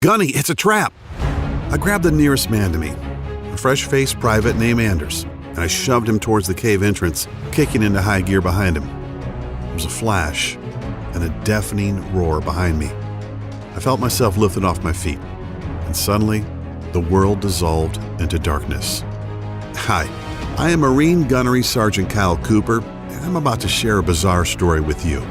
Gunny, it's a trap! I grabbed the nearest man to me, a fresh-faced private named Anders, and I shoved him towards the cave entrance, kicking into high gear behind him. There was a flash and a deafening roar behind me. I felt myself lifted off my feet, and suddenly, the world dissolved into darkness. Hi, I am Marine Gunnery Sergeant Kyle Cooper, and I'm about to share a bizarre story with you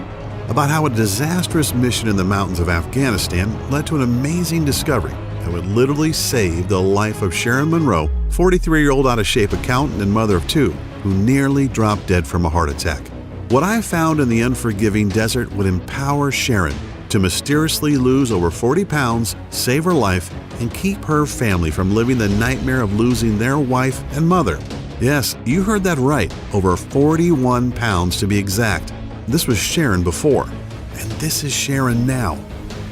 about how a disastrous mission in the mountains of Afghanistan led to an amazing discovery that would literally save the life of Sharon Monroe, 43-year-old out-of-shape accountant and mother of 2, who nearly dropped dead from a heart attack. What I found in the unforgiving desert would empower Sharon to mysteriously lose over 40 pounds, save her life, and keep her family from living the nightmare of losing their wife and mother. Yes, you heard that right, over 41 pounds to be exact. This was Sharon before, and this is Sharon now.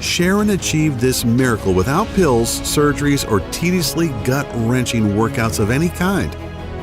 Sharon achieved this miracle without pills, surgeries, or tediously gut-wrenching workouts of any kind.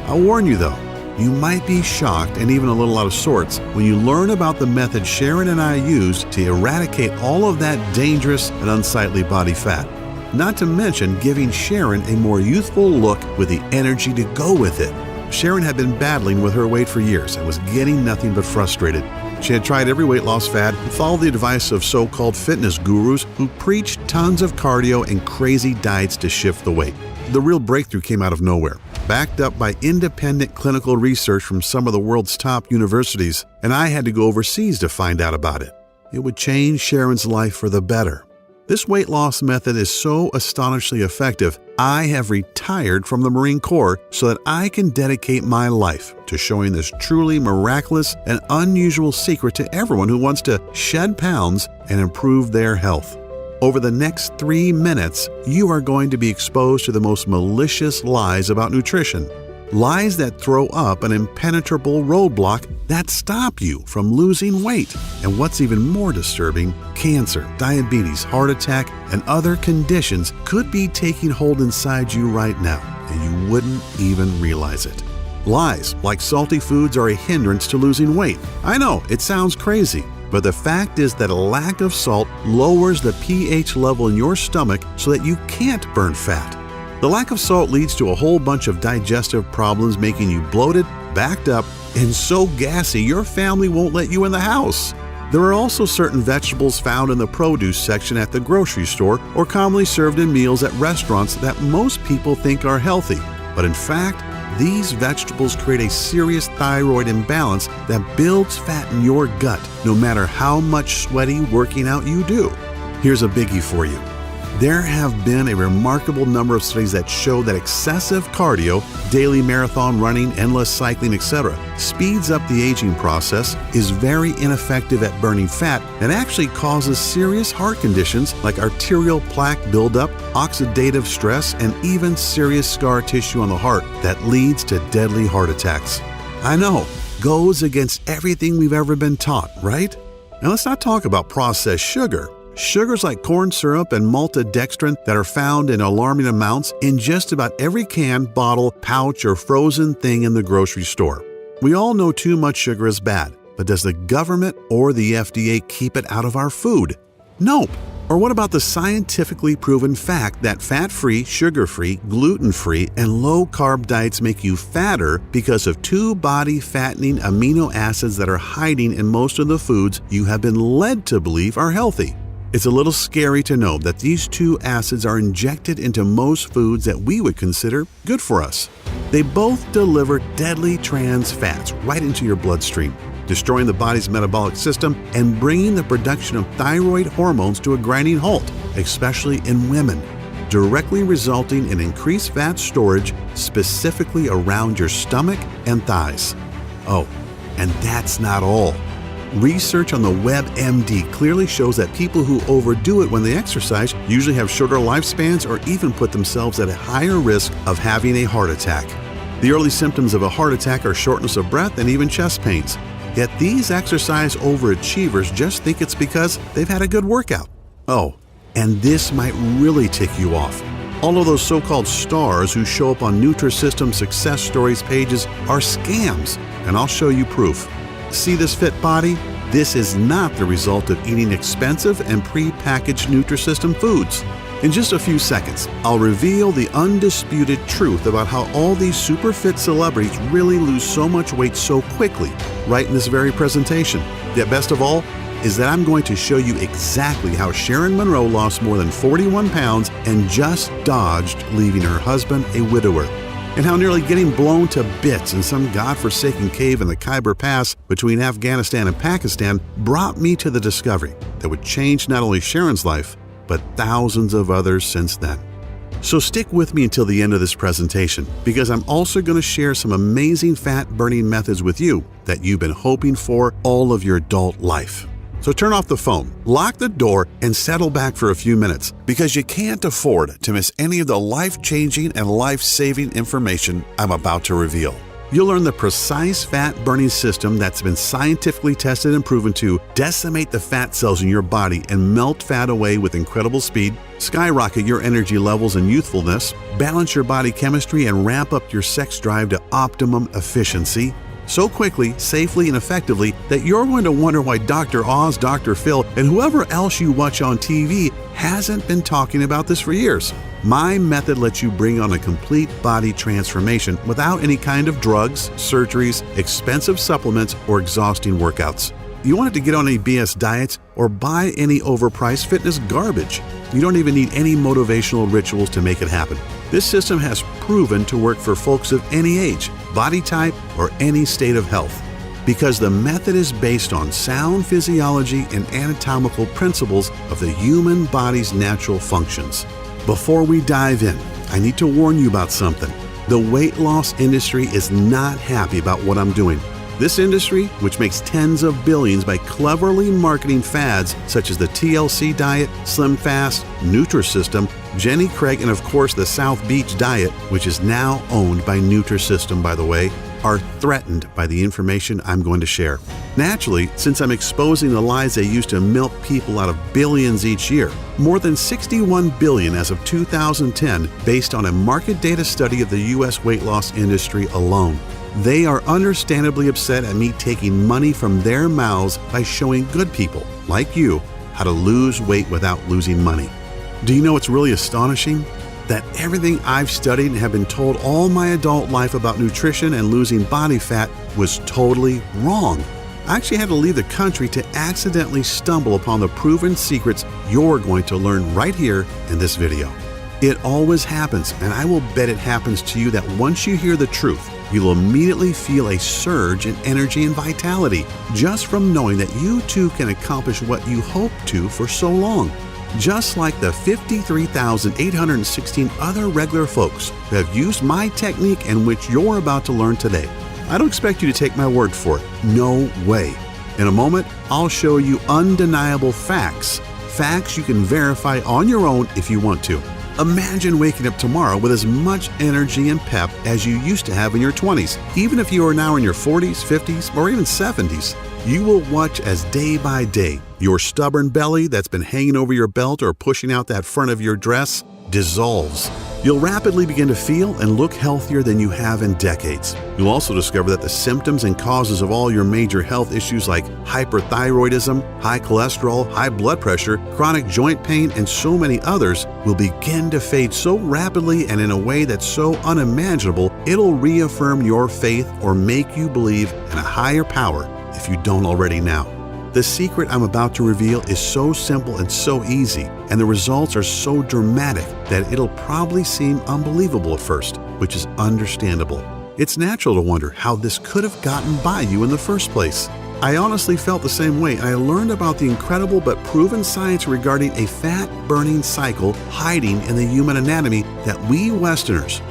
I'll warn you though, you might be shocked and even a little out of sorts when you learn about the method Sharon and I used to eradicate all of that dangerous and unsightly body fat. Not to mention giving Sharon a more youthful look with the energy to go with it. Sharon had been battling with her weight for years and was getting nothing but frustrated. She had tried every weight loss fad and followed the advice of so-called fitness gurus who preached tons of cardio and crazy diets to shift the weight. The real breakthrough came out of nowhere, backed up by independent clinical research from some of the world's top universities, and I had to go overseas to find out about it. It would change Sharon's life for the better. This weight loss method is so astonishingly effective, I have retired from the Marine Corps so that I can dedicate my life to showing this truly miraculous and unusual secret to everyone who wants to shed pounds and improve their health. Over the next 3 minutes, you are going to be exposed to the most malicious lies about nutrition. Lies that throw up an impenetrable roadblock that stop you from losing weight. And what's even more disturbing, cancer, diabetes, heart attack, and other conditions could be taking hold inside you right now, and you wouldn't even realize it. Lies like salty foods are a hindrance to losing weight. I know, it sounds crazy, but the fact is that a lack of salt lowers the pH level in your stomach so that you can't burn fat. The lack of salt leads to a whole bunch of digestive problems, making you bloated, backed up, and so gassy your family won't let you in the house. There are also certain vegetables found in the produce section at the grocery store or commonly served in meals at restaurants that most people think are healthy. But in fact, these vegetables create a serious thyroid imbalance that builds fat in your gut, no matter how much sweaty working out you do. Here's a biggie for you. There have been a remarkable number of studies that show that excessive cardio, daily marathon running, endless cycling, etc., speeds up the aging process, is very ineffective at burning fat, and actually causes serious heart conditions like arterial plaque buildup, oxidative stress, and even serious scar tissue on the heart that leads to deadly heart attacks. I know, goes against everything we've ever been taught, right? Now let's not talk about processed sugar. Sugars like corn syrup and maltodextrin that are found in alarming amounts in just about every can, bottle, pouch, or frozen thing in the grocery store. We all know too much sugar is bad, but does the government or the FDA keep it out of our food? Nope. Or what about the scientifically proven fact that fat-free, sugar-free, gluten-free, and low-carb diets make you fatter because of 2 body-fattening amino acids that are hiding in most of the foods you have been led to believe are healthy? It's a little scary to know that these 2 acids are injected into most foods that we would consider good for us. They both deliver deadly trans fats right into your bloodstream, destroying the body's metabolic system and bringing the production of thyroid hormones to a grinding halt, especially in women, directly resulting in increased fat storage specifically around your stomach and thighs. Oh, and that's not all. Research on the WebMD clearly shows that people who overdo it when they exercise usually have shorter lifespans or even put themselves at a higher risk of having a heart attack. The early symptoms of a heart attack are shortness of breath and even chest pains. Yet these exercise overachievers just think it's because they've had a good workout. Oh, and this might really tick you off. All of those so-called stars who show up on Nutrisystem success stories pages are scams, and I'll show you proof. See this fit body? This is not the result of eating expensive and pre-packaged Nutrisystem foods. In just a few seconds, I'll reveal the undisputed truth about how all these super fit celebrities really lose so much weight so quickly, right in this very presentation. Yet best of all, is that I'm going to show you exactly how Sharon Monroe lost more than 41 pounds and just dodged leaving her husband a widower, and how nearly getting blown to bits in some godforsaken cave in the Khyber Pass between Afghanistan and Pakistan brought me to the discovery that would change not only Sharon's life, but thousands of others since then. So stick with me until the end of this presentation, because I'm also going to share some amazing fat-burning methods with you that you've been hoping for all of your adult life. So turn off the phone, lock the door, and settle back for a few minutes, because you can't afford to miss any of the life-changing and life-saving information I'm about to reveal. You'll learn the precise fat-burning system that's been scientifically tested and proven to decimate the fat cells in your body and melt fat away with incredible speed, skyrocket your energy levels and youthfulness, balance your body chemistry, and ramp up your sex drive to optimum efficiency, so quickly, safely, and effectively that you're going to wonder why Dr. Oz, Dr. Phil, and whoever else you watch on TV hasn't been talking about this for years. My method lets you bring on a complete body transformation without any kind of drugs, surgeries, expensive supplements, or exhausting workouts. You want it to get on any BS diets or buy any overpriced fitness garbage. You don't even need any motivational rituals to make it happen. This system has proven to work for folks of any age, body type, or any state of health, because the method is based on sound physiology and anatomical principles of the human body's natural functions. Before we dive in, I need to warn you about something. The weight loss industry is not happy about what I'm doing. This industry, which makes tens of billions by cleverly marketing fads such as the TLC diet, Slim Fast, Nutrisystem, Jenny Craig, and of course the South Beach diet, which is now owned by Nutrisystem, by the way, are threatened by the information I'm going to share. Naturally, since I'm exposing the lies they use to milk people out of billions each year, more than 61 billion as of 2010, based on a market data study of the U.S. weight loss industry alone. They are understandably upset at me taking money from their mouths by showing good people, like you, how to lose weight without losing money. Do you know what's really astonishing? That everything I've studied and have been told all my adult life about nutrition and losing body fat was totally wrong. I actually had to leave the country to accidentally stumble upon the proven secrets you're going to learn right here in this video. It always happens, and I will bet it happens to you that once you hear the truth, you'll immediately feel a surge in energy and vitality just from knowing that you too can accomplish what you hoped to for so long. Just like the 53,816 other regular folks who have used my technique and which you're about to learn today. I don't expect you to take my word for it. No way. In a moment, I'll show you undeniable facts. Facts you can verify on your own if you want to. Imagine waking up tomorrow with as much energy and pep as you used to have in your 20s. Even if you are now in your 40s, 50s, or even 70s, you will watch as day by day, your stubborn belly that's been hanging over your belt or pushing out that front of your dress dissolves. You'll rapidly begin to feel and look healthier than you have in decades. You'll also discover that the symptoms and causes of all your major health issues like hyperthyroidism, high cholesterol, high blood pressure, chronic joint pain, and so many others will begin to fade so rapidly and in a way that's so unimaginable, it'll reaffirm your faith or make you believe in a higher power if you don't already now. The secret I'm about to reveal is so simple and so easy, and the results are so dramatic that it'll probably seem unbelievable at first, which is understandable. It's natural to wonder how this could have gotten by you in the first place. I honestly felt the same way, and I learned about the incredible but proven science regarding a fat-burning cycle hiding in the human anatomy that we Westerners,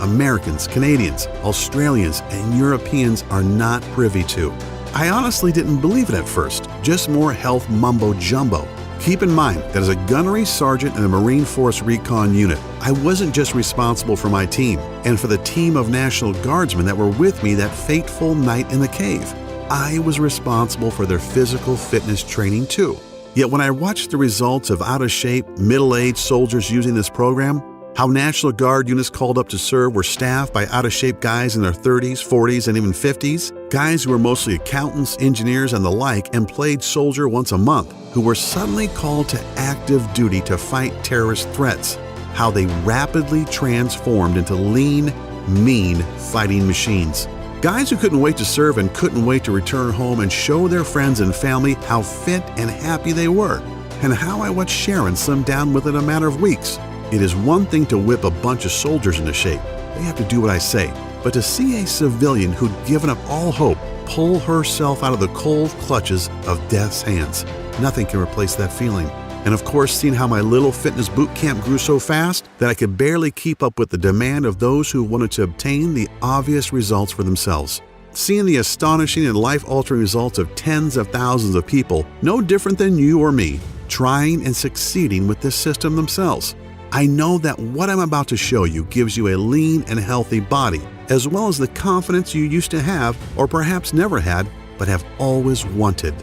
Americans, Canadians, Australians, and Europeans are not privy to. I honestly didn't believe it at first, just more health mumbo-jumbo. Keep in mind that as a gunnery sergeant in a Marine Force Recon unit, I wasn't just responsible for my team and for the team of National Guardsmen that were with me that fateful night in the cave. I was responsible for their physical fitness training too. Yet when I watched the results of out-of-shape, middle-aged soldiers using this program, How National Guard units called up to serve were staffed by out-of-shape guys in their 30s, 40s, and even 50s, guys who were mostly accountants, engineers, and the like, and played soldier once a month, who were suddenly called to active duty to fight terrorist threats. How they rapidly transformed into lean, mean fighting machines. Guys who couldn't wait to serve and couldn't wait to return home and show their friends and family how fit and happy they were, and how I watched Sharon slim down within a matter of weeks. It is one thing to whip a bunch of soldiers into shape. They have to do what I say. But to see a civilian who'd given up all hope pull herself out of the cold clutches of death's hands, nothing can replace that feeling. And of course, seeing how my little fitness boot camp grew so fast that I could barely keep up with the demand of those who wanted to obtain the obvious results for themselves. Seeing the astonishing and life-altering results of tens of thousands of people, no different than you or me, trying and succeeding with this system themselves. I know that what I'm about to show you gives you a lean and healthy body, as well as the confidence you used to have, or perhaps never had, but have always wanted.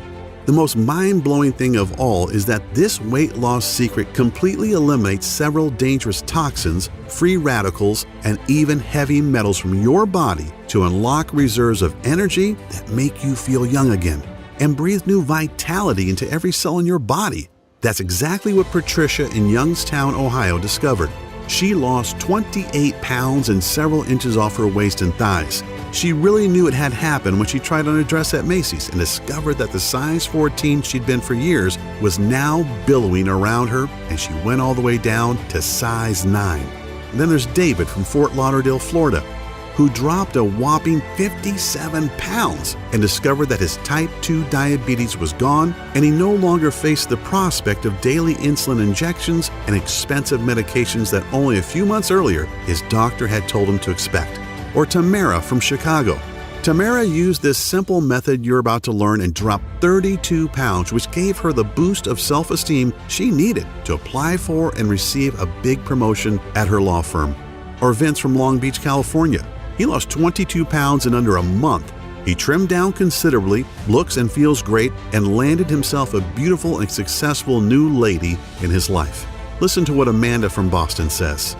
The most mind-blowing thing of all is that this weight loss secret completely eliminates several dangerous toxins, free radicals, and even heavy metals from your body to unlock reserves of energy that make you feel young again and breathe new vitality into every cell in your body. That's exactly what Patricia in Youngstown, Ohio discovered. She lost 28 pounds and several inches off her waist and thighs. She really knew it had happened when she tried on a dress at Macy's and discovered that the size 14 she'd been for years was now billowing around her, and she went all the way down to size 9. And then there's David from Fort Lauderdale, Florida, who dropped a whopping 57 pounds and discovered that his type 2 diabetes was gone, and he no longer faced the prospect of daily insulin injections and expensive medications that only a few months earlier his doctor had told him to expect. Or Tamara from Chicago. Tamara used this simple method you're about to learn and dropped 32 pounds, which gave her the boost of self-esteem she needed to apply for and receive a big promotion at her law firm. Or Vince from Long Beach, California. He lost 22 pounds in under a month. He trimmed down considerably, looks and feels great, and landed himself a beautiful and successful new lady in his life. Listen to what Amanda from Boston says.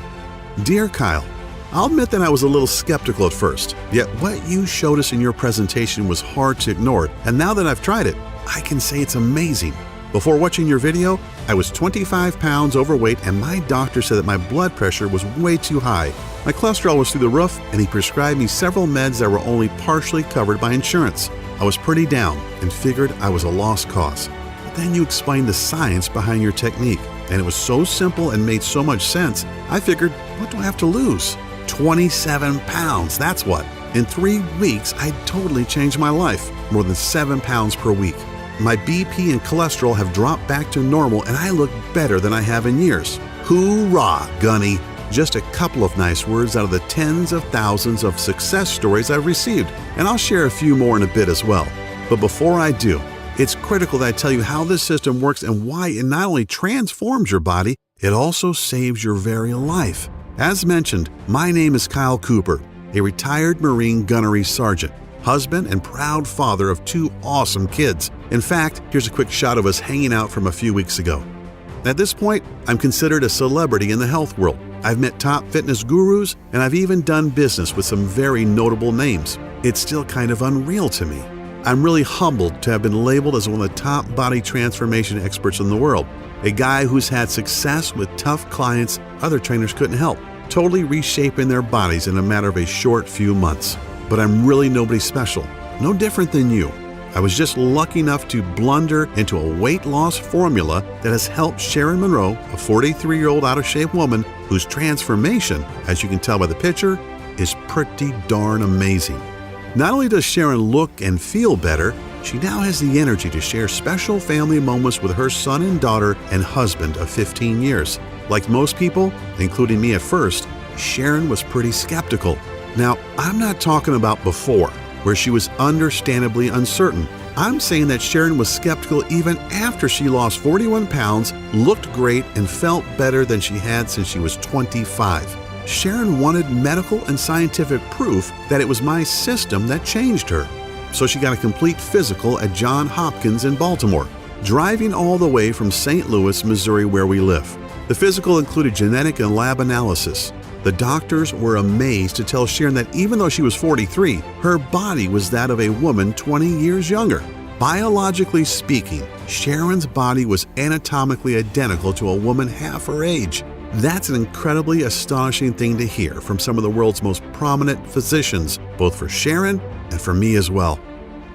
Dear Kyle, I'll admit that I was a little skeptical at first, yet what you showed us in your presentation was hard to ignore, and now that I've tried it, I can say it's amazing. Before watching your video, I was 25 pounds overweight, and my doctor said that my blood pressure was way too high. My cholesterol was through the roof, and he prescribed me several meds that were only partially covered by insurance. I was pretty down and figured I was a lost cause. But then you explained the science behind your technique, and it was so simple and made so much sense, I figured, what do I have to lose? 27 pounds, that's what. In 3 weeks, I totally changed my life, more than 7 pounds per week. My BP and cholesterol have dropped back to normal, and I look better than I have in years. Hoorah, Gunny! Just a couple of nice words out of the tens of thousands of success stories I've received, and I'll share a few more in a bit as well. But before I do, it's critical that I tell you how this system works and why it not only transforms your body, it also saves your very life. As mentioned, my name is Kyle Cooper, a retired Marine gunnery sergeant, husband and proud father of 2 awesome kids. In fact, here's a quick shot of us hanging out from a few weeks ago. At this point, I'm considered a celebrity in the health world. I've met top fitness gurus, and I've even done business with some very notable names. It's still kind of unreal to me. I'm really humbled to have been labeled as one of the top body transformation experts in the world, a guy who's had success with tough clients other trainers couldn't help, totally reshaping their bodies in a matter of a short few months. But I'm really nobody special, no different than you. I was just lucky enough to blunder into a weight loss formula that has helped Sharon Monroe, a 43-year-old out-of-shape woman whose transformation, as you can tell by the picture, is pretty darn amazing. Not only does Sharon look and feel better, she now has the energy to share special family moments with her son and daughter and husband of 15 years. Like most people, including me at first, Sharon was pretty skeptical. Now, I'm not talking about before, where she was understandably uncertain. I'm saying that Sharon was skeptical even after she lost 41 pounds, looked great, and felt better than she had since she was 25. Sharon wanted medical and scientific proof that it was my system that changed her. So she got a complete physical at Johns Hopkins in Baltimore, driving all the way from St. Louis, Missouri, where we live. The physical included genetic and lab analysis. The doctors were amazed to tell Sharon that even though she was 43, her body was that of a woman 20 years younger. Biologically speaking, Sharon's body was anatomically identical to a woman half her age. That's an incredibly astonishing thing to hear from some of the world's most prominent physicians, both for Sharon and for me as well.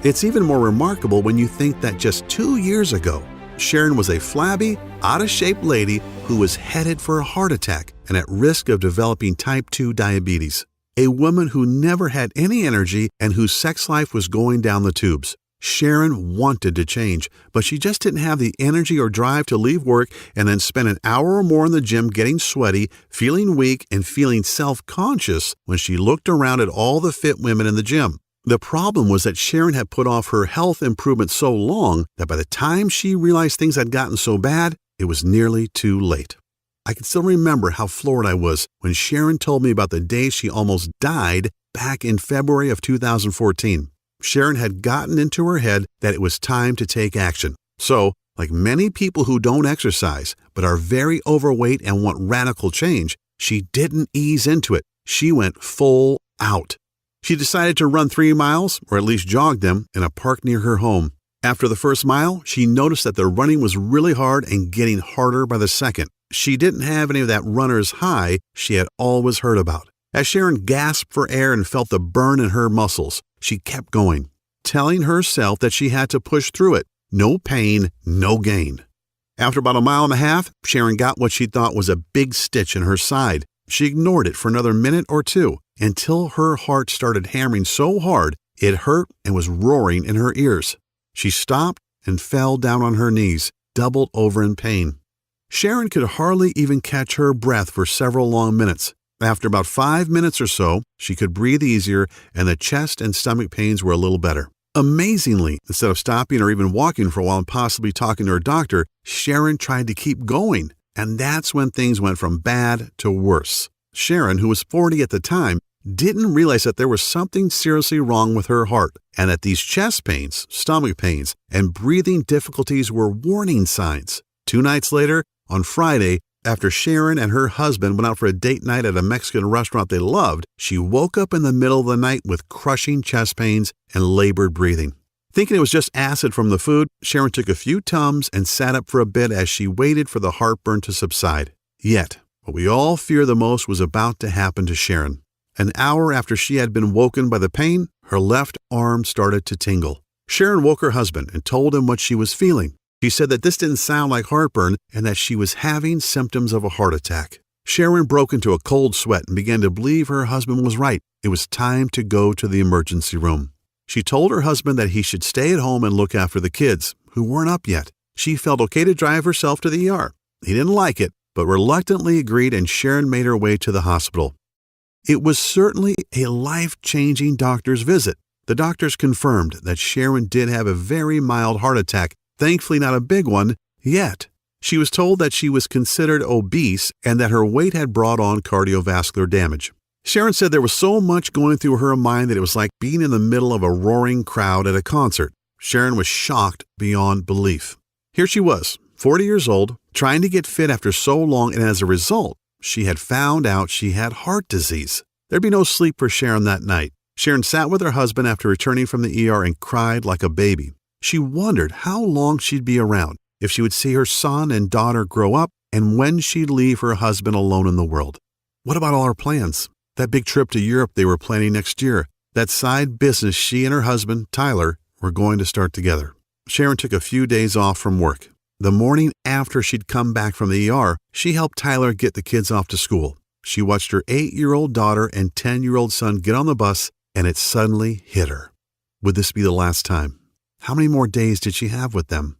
It's even more remarkable when you think that just 2 years ago, Sharon was a flabby, out-of-shape lady who was headed for a heart attack and at risk of developing type 2 diabetes. A woman who never had any energy and whose sex life was going down the tubes. Sharon wanted to change, but she just didn't have the energy or drive to leave work and then spend an hour or more in the gym getting sweaty, feeling weak, and feeling self-conscious when she looked around at all the fit women in the gym. The problem was that Sharon had put off her health improvement so long that by the time she realized things had gotten so bad, it was nearly too late. I can still remember how floored I was when Sharon told me about the day she almost died back in February of 2014. Sharon had gotten into her head that it was time to take action. So, like many people who don't exercise but are very overweight and want radical change, she didn't ease into it. She went full out. She decided to run 3 miles, or at least jog them, in a park near her home. After the first mile, she noticed that the running was really hard and getting harder by the second. She didn't have any of that runner's high she had always heard about. As Sharon gasped for air and felt the burn in her muscles, she kept going, telling herself that she had to push through it. No pain, no gain. After about 1.5 miles, Sharon got what she thought was a big stitch in her side. She ignored it for another minute or two until her heart started hammering so hard it hurt and was roaring in her ears. She stopped and fell down on her knees, doubled over in pain. Sharon could hardly even catch her breath for several long minutes. After about 5 minutes or so, she could breathe easier and the chest and stomach pains were a little better. Amazingly, instead of stopping or even walking for a while and possibly talking to her doctor, Sharon tried to keep going. And that's when things went from bad to worse. Sharon, who was 40 at the time, didn't realize that there was something seriously wrong with her heart and that these chest pains, stomach pains, and breathing difficulties were warning signs. 2 nights later, on Friday, after Sharon and her husband went out for a date night at a Mexican restaurant they loved, she woke up in the middle of the night with crushing chest pains and labored breathing. Thinking it was just acid from the food, Sharon took a few Tums and sat up for a bit as she waited for the heartburn to subside. Yet, what we all fear the most was about to happen to Sharon. An hour after she had been woken by the pain, her left arm started to tingle. Sharon woke her husband and told him what she was feeling. She said that this didn't sound like heartburn and that she was having symptoms of a heart attack. Sharon broke into a cold sweat and began to believe her husband was right. It was time to go to the emergency room. She told her husband that he should stay at home and look after the kids, who weren't up yet. She felt okay to drive herself to the ER. He didn't like it, but reluctantly agreed, and Sharon made her way to the hospital. It was certainly a life-changing doctor's visit. The doctors confirmed that Sharon did have a very mild heart attack, thankfully not a big one yet. She was told that she was considered obese and that her weight had brought on cardiovascular damage. Sharon said there was so much going through her mind that it was like being in the middle of a roaring crowd at a concert. Sharon was shocked beyond belief. Here she was, 40 years old, trying to get fit after so long, and as a result, she had found out she had heart disease. There'd be no sleep for Sharon that night. Sharon sat with her husband after returning from the ER and cried like a baby. She wondered how long she'd be around, if she would see her son and daughter grow up, and when she'd leave her husband alone in the world. What about all her plans? That big trip to Europe they were planning next year. That side business she and her husband, Tyler, were going to start together. Sharon took a few days off from work. The morning after she'd come back from the ER, she helped Tyler get the kids off to school. She watched her 8-year-old daughter and 10-year-old son get on the bus, and it suddenly hit her. Would this be the last time? How many more days did she have with them?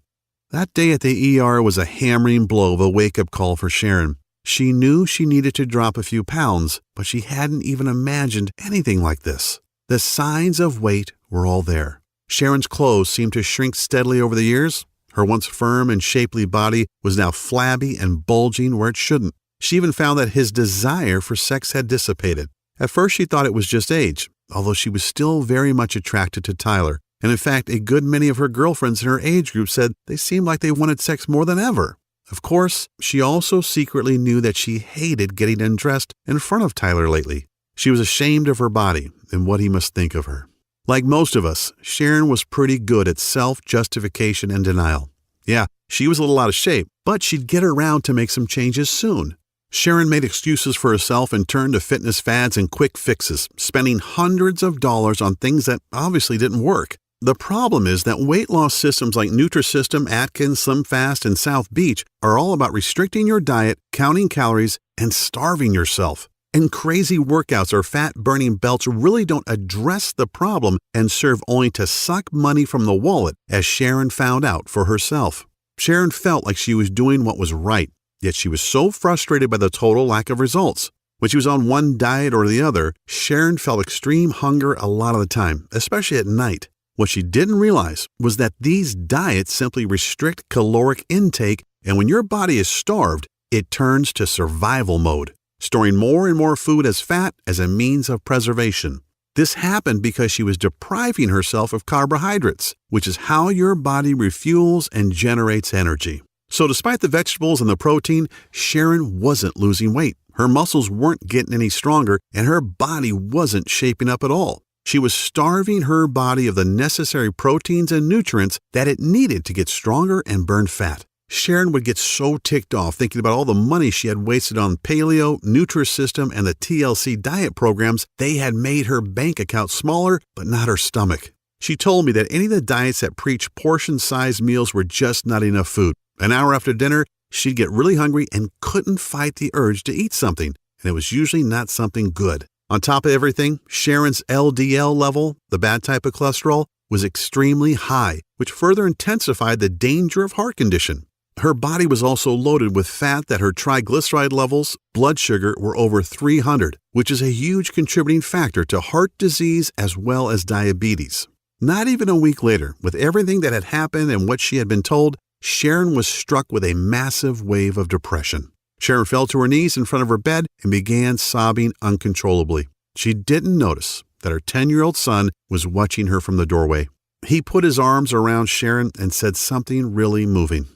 That day at the ER was a hammering blow of a wake-up call for Sharon. She knew she needed to drop a few pounds, but she hadn't even imagined anything like this. The signs of weight were all there. Sharon's clothes seemed to shrink steadily over the years. Her once firm and shapely body was now flabby and bulging where it shouldn't. She even found that his desire for sex had dissipated. At first she thought it was just age, although she was still very much attracted to Tyler. And in fact, a good many of her girlfriends in her age group said they seemed like they wanted sex more than ever. Of course, she also secretly knew that she hated getting undressed in front of Tyler lately. She was ashamed of her body and what he must think of her. Like most of us, Sharon was pretty good at self-justification and denial. Yeah, she was a little out of shape, but she'd get around to make some changes soon. Sharon made excuses for herself and turned to fitness fads and quick fixes, spending hundreds of dollars on things that obviously didn't work. The problem is that weight loss systems like Nutrisystem, Atkins, SlimFast, and South Beach are all about restricting your diet, counting calories, and starving yourself. And crazy workouts or fat-burning belts really don't address the problem and serve only to suck money from the wallet, as Sharon found out for herself. Sharon felt like she was doing what was right, yet she was so frustrated by the total lack of results. When she was on one diet or the other, Sharon felt extreme hunger a lot of the time, especially at night. What she didn't realize was that these diets simply restrict caloric intake, and when your body is starved, it turns to survival mode, storing more and more food as fat as a means of preservation. This happened because she was depriving herself of carbohydrates, which is how your body refuels and generates energy. So despite the vegetables and the protein, Sharon wasn't losing weight. Her muscles weren't getting any stronger, and her body wasn't shaping up at all. She was starving her body of the necessary proteins and nutrients that it needed to get stronger and burn fat. Sharon would get so ticked off thinking about all the money she had wasted on paleo, Nutrisystem, and the TLC diet programs. They had made her bank account smaller, but not her stomach. She told me that any of the diets that preached portion-sized meals were just not enough food. An hour after dinner, she'd get really hungry and couldn't fight the urge to eat something, and it was usually not something good. On top of everything, Sharon's LDL level, the bad type of cholesterol, was extremely high, which further intensified the danger of heart condition. Her body was also loaded with fat that her triglyceride levels, blood sugar, were over 300, which is a huge contributing factor to heart disease as well as diabetes. Not even a week later, with everything that had happened and what she had been told, Sharon was struck with a massive wave of depression. Sharon fell to her knees in front of her bed and began sobbing uncontrollably. She didn't notice that her 10-year-old son was watching her from the doorway. He put his arms around Sharon and said something really moving.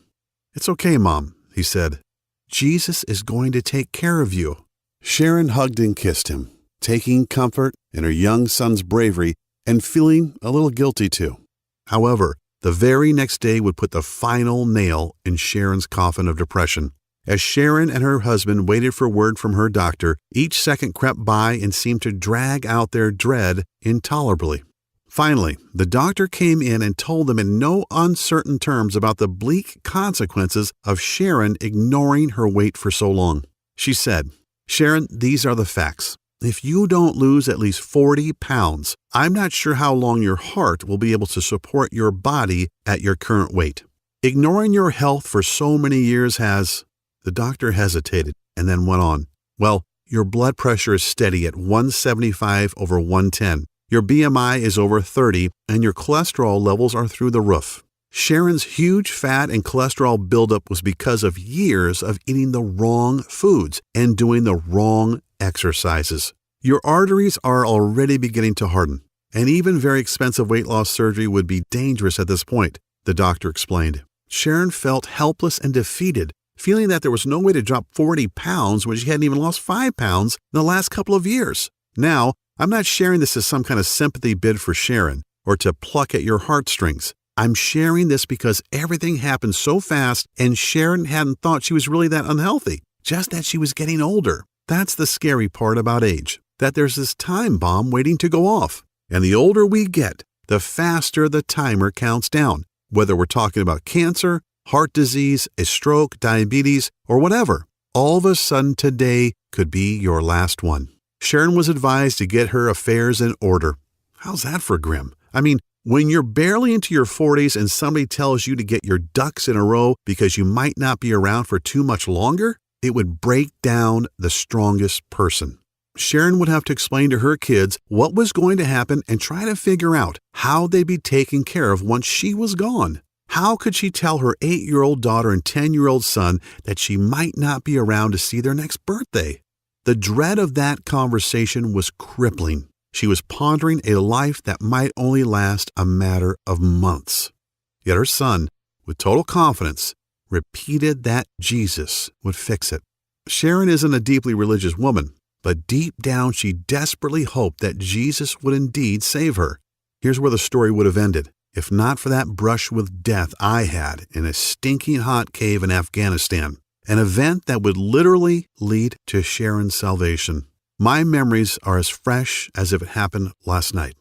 "It's okay, Mom," he said. "Jesus is going to take care of you." Sharon hugged and kissed him, taking comfort in her young son's bravery and feeling a little guilty too. However, the very next day would put the final nail in Sharon's coffin of depression. As Sharon and her husband waited for word from her doctor, each second crept by and seemed to drag out their dread intolerably. Finally, the doctor came in and told them in no uncertain terms about the bleak consequences of Sharon ignoring her weight for so long. She said, "Sharon, these are the facts. If you don't lose at least 40 pounds, I'm not sure how long your heart will be able to support your body at your current weight. Ignoring your health for so many years has..." The doctor hesitated and then went on. "Well, your blood pressure is steady at 175 over 110. Your BMI is over 30, and your cholesterol levels are through the roof." Sharon's huge fat and cholesterol buildup was because of years of eating the wrong foods and doing the wrong exercises. Your arteries are already beginning to harden, and even very expensive weight loss surgery would be dangerous at this point, the doctor explained. Sharon felt helpless and defeated, feeling that there was no way to drop 40 pounds when she hadn't even lost 5 pounds in the last couple of years. Now, I'm not sharing this as some kind of sympathy bid for Sharon or to pluck at your heartstrings. I'm sharing this because everything happened so fast and Sharon hadn't thought she was really that unhealthy, just that she was getting older. That's the scary part about age, that there's this time bomb waiting to go off. And the older we get, the faster the timer counts down, whether we're talking about cancer, heart disease, a stroke, diabetes, or whatever. All of a sudden today could be your last one. Sharon was advised to get her affairs in order. How's that for grim? I mean, when you're barely into your 40s and somebody tells you to get your ducks in a row because you might not be around for too much longer, it would break down the strongest person. Sharon would have to explain to her kids what was going to happen and try to figure out how they'd be taken care of once she was gone. How could she tell her 8-year-old daughter and 10-year-old son that she might not be around to see their next birthday? The dread of that conversation was crippling. She was pondering a life that might only last a matter of months. Yet her son, with total confidence, repeated that Jesus would fix it. Sharon isn't a deeply religious woman, but deep down she desperately hoped that Jesus would indeed save her. Here's where the story would have ended, if not for that brush with death I had in a stinking hot cave in Afghanistan, an event that would literally lead to Sharon's salvation. My memories are as fresh as if it happened last night.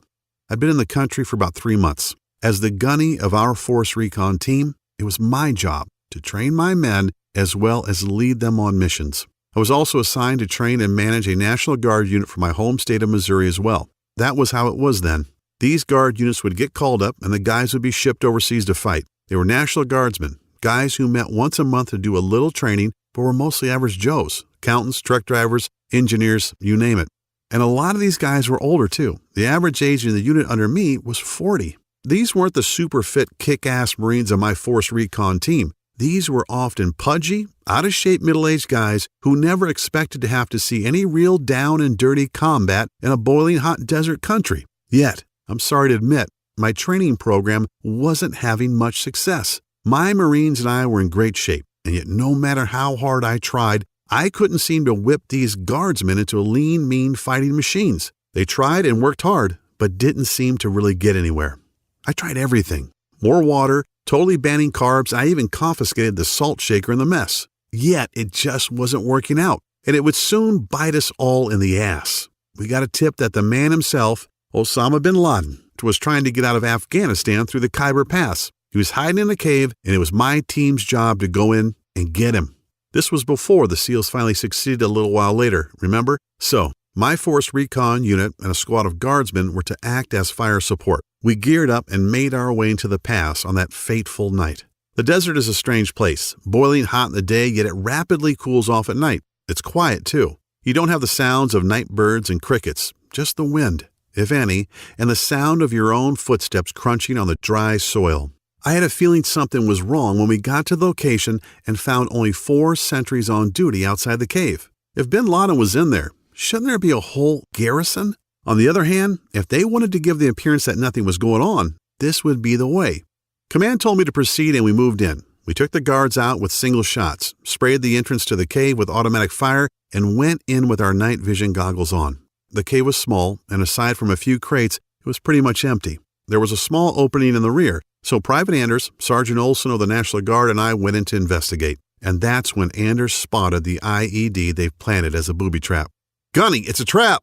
I'd been in the country for about 3 months. As the gunny of our Force Recon team, it was my job to train my men as well as lead them on missions. I was also assigned to train and manage a National Guard unit for my home state of Missouri as well. That was how it was then. These Guard units would get called up and the guys would be shipped overseas to fight. They were National Guardsmen, guys who met once a month to do a little training but were mostly average Joes, accountants, truck drivers, engineers, you name it. And a lot of these guys were older too. The average age in the unit under me was 40. These weren't the super fit kick-ass Marines of my Force Recon team. These were often pudgy, out-of-shape middle-aged guys who never expected to have to see any real down and dirty combat in a boiling hot desert country. Yet, I'm sorry to admit, my training program wasn't having much success. My Marines and I were in great shape, and yet no matter how hard I tried, I couldn't seem to whip these Guardsmen into lean, mean fighting machines. They tried and worked hard, but didn't seem to really get anywhere. I tried everything. More water, totally banning carbs, I even confiscated the salt shaker in the mess. Yet it just wasn't working out, and it would soon bite us all in the ass. We got a tip that the man himself, Osama bin Laden, was trying to get out of Afghanistan through the Khyber Pass. He was hiding in a cave, and it was my team's job to go in and get him. This was before the SEALs finally succeeded a little while later, remember? So, my Force Recon unit and a squad of Guardsmen were to act as fire support. We geared up and made our way into the pass on that fateful night. The desert is a strange place, boiling hot in the day, yet it rapidly cools off at night. It's quiet, too. You don't have the sounds of night birds and crickets, just the wind, if any, and the sound of your own footsteps crunching on the dry soil. I had a feeling something was wrong when we got to the location and found only 4 sentries on duty outside the cave. If bin Laden was in there, shouldn't there be a whole garrison? On the other hand, if they wanted to give the appearance that nothing was going on, this would be the way. Command told me to proceed and we moved in. We took the guards out with single shots, sprayed the entrance to the cave with automatic fire, and went in with our night vision goggles on. The cave was small, and aside from a few crates, it was pretty much empty. There was a small opening in the rear, so Private Anders, Sergeant Olson of the National Guard, and I went in to investigate. And that's when Anders spotted the IED they've planted as a booby trap. "Gunny, it's a trap!"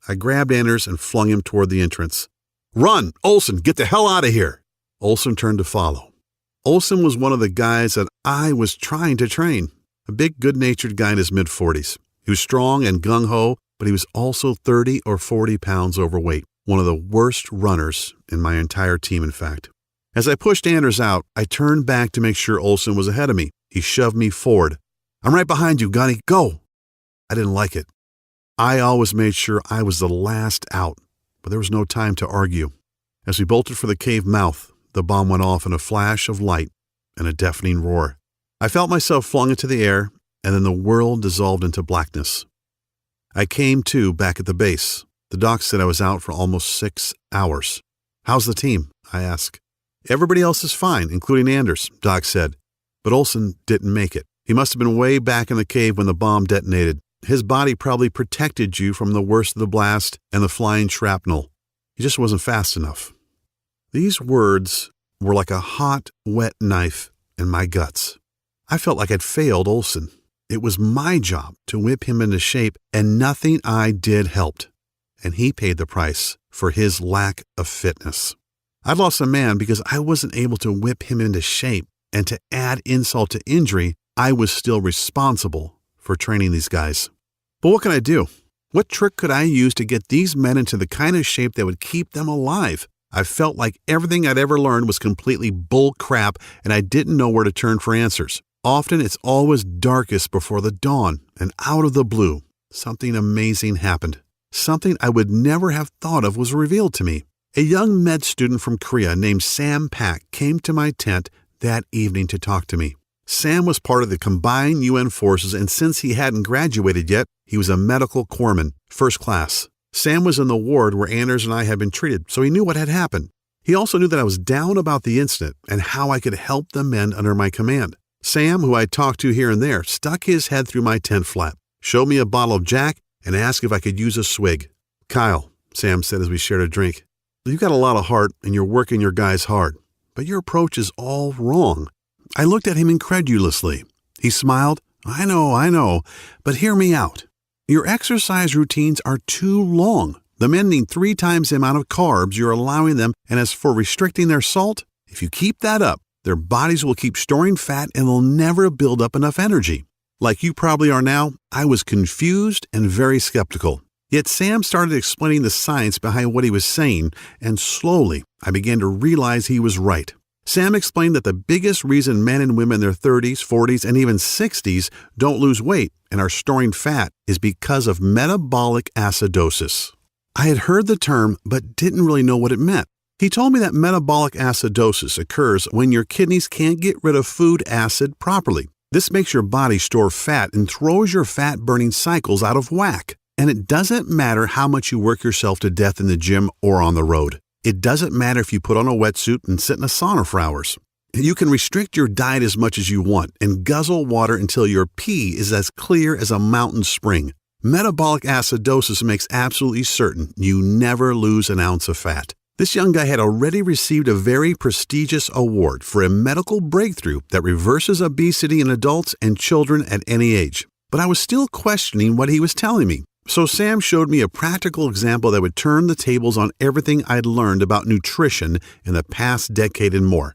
I grabbed Anders and flung him toward the entrance. "Run! Olson, get the hell out of here!" Olson turned to follow. Olson was one of the guys that I was trying to train. A big, good-natured guy in his mid-40s. He was strong and gung-ho, but he was also 30 or 40 pounds overweight. One of the worst runners in my entire team, in fact. As I pushed Anders out, I turned back to make sure Olson was ahead of me. He shoved me forward. "I'm right behind you, Gunny. Go!" I didn't like it. I always made sure I was the last out, but there was no time to argue. As we bolted for the cave mouth, the bomb went off in a flash of light and a deafening roar. I felt myself flung into the air, and then the world dissolved into blackness. I came to back at the base. The doc said I was out for almost 6 hours. "How's the team?" I asked. "Everybody else is fine, including Anders," Doc said. "But Olson didn't make it. He must have been way back in the cave when the bomb detonated. His body probably protected you from the worst of the blast and the flying shrapnel. He just wasn't fast enough." These words were like a hot, wet knife in my guts. I felt like I'd failed Olson. It was my job to whip him into shape, and nothing I did helped. And he paid the price for his lack of fitness. I'd lost a man because I wasn't able to whip him into shape, and to add insult to injury, I was still responsible for training these guys. But what can I do? What trick could I use to get these men into the kind of shape that would keep them alive? I felt like everything I'd ever learned was completely bull crap, and I didn't know where to turn for answers. Often it's always darkest before the dawn, and out of the blue, something amazing happened. Something I would never have thought of was revealed to me. A young med student from Korea named Sam Pak came to my tent that evening to talk to me. Sam was part of the combined UN forces, and since he hadn't graduated yet, he was a medical corpsman, first class. Sam was in the ward where Anders and I had been treated, so he knew what had happened. He also knew that I was down about the incident and how I could help the men under my command. Sam, who I'd talked to here and there, stuck his head through my tent flap, showed me a bottle of Jack, and asked if I could use a swig. "Kyle," Sam said as we shared a drink, "you've got a lot of heart and you're working your guys hard, but your approach is all wrong." I looked at him incredulously. He smiled. I know, but hear me out. Your exercise routines are too long. The men need 3 times the amount of carbs you're allowing them, and as for restricting their salt, if you keep that up, their bodies will keep storing fat and they'll never build up enough energy. Like you probably are now, I was confused and very skeptical. Yet Sam started explaining the science behind what he was saying, and slowly I began to realize he was right. Sam explained that the biggest reason men and women in their 30s, 40s, and even 60s don't lose weight and are storing fat is because of metabolic acidosis. I had heard the term, but didn't really know what it meant. He told me that metabolic acidosis occurs when your kidneys can't get rid of food acid properly. This makes your body store fat and throws your fat-burning cycles out of whack. And it doesn't matter how much you work yourself to death in the gym or on the road. It doesn't matter if you put on a wetsuit and sit in a sauna for hours. You can restrict your diet as much as you want and guzzle water until your pee is as clear as a mountain spring. Metabolic acidosis makes absolutely certain you never lose an ounce of fat. This young guy had already received a very prestigious award for a medical breakthrough that reverses obesity in adults and children at any age. But I was still questioning what he was telling me. So Sam showed me a practical example that would turn the tables on everything I'd learned about nutrition in the past decade and more.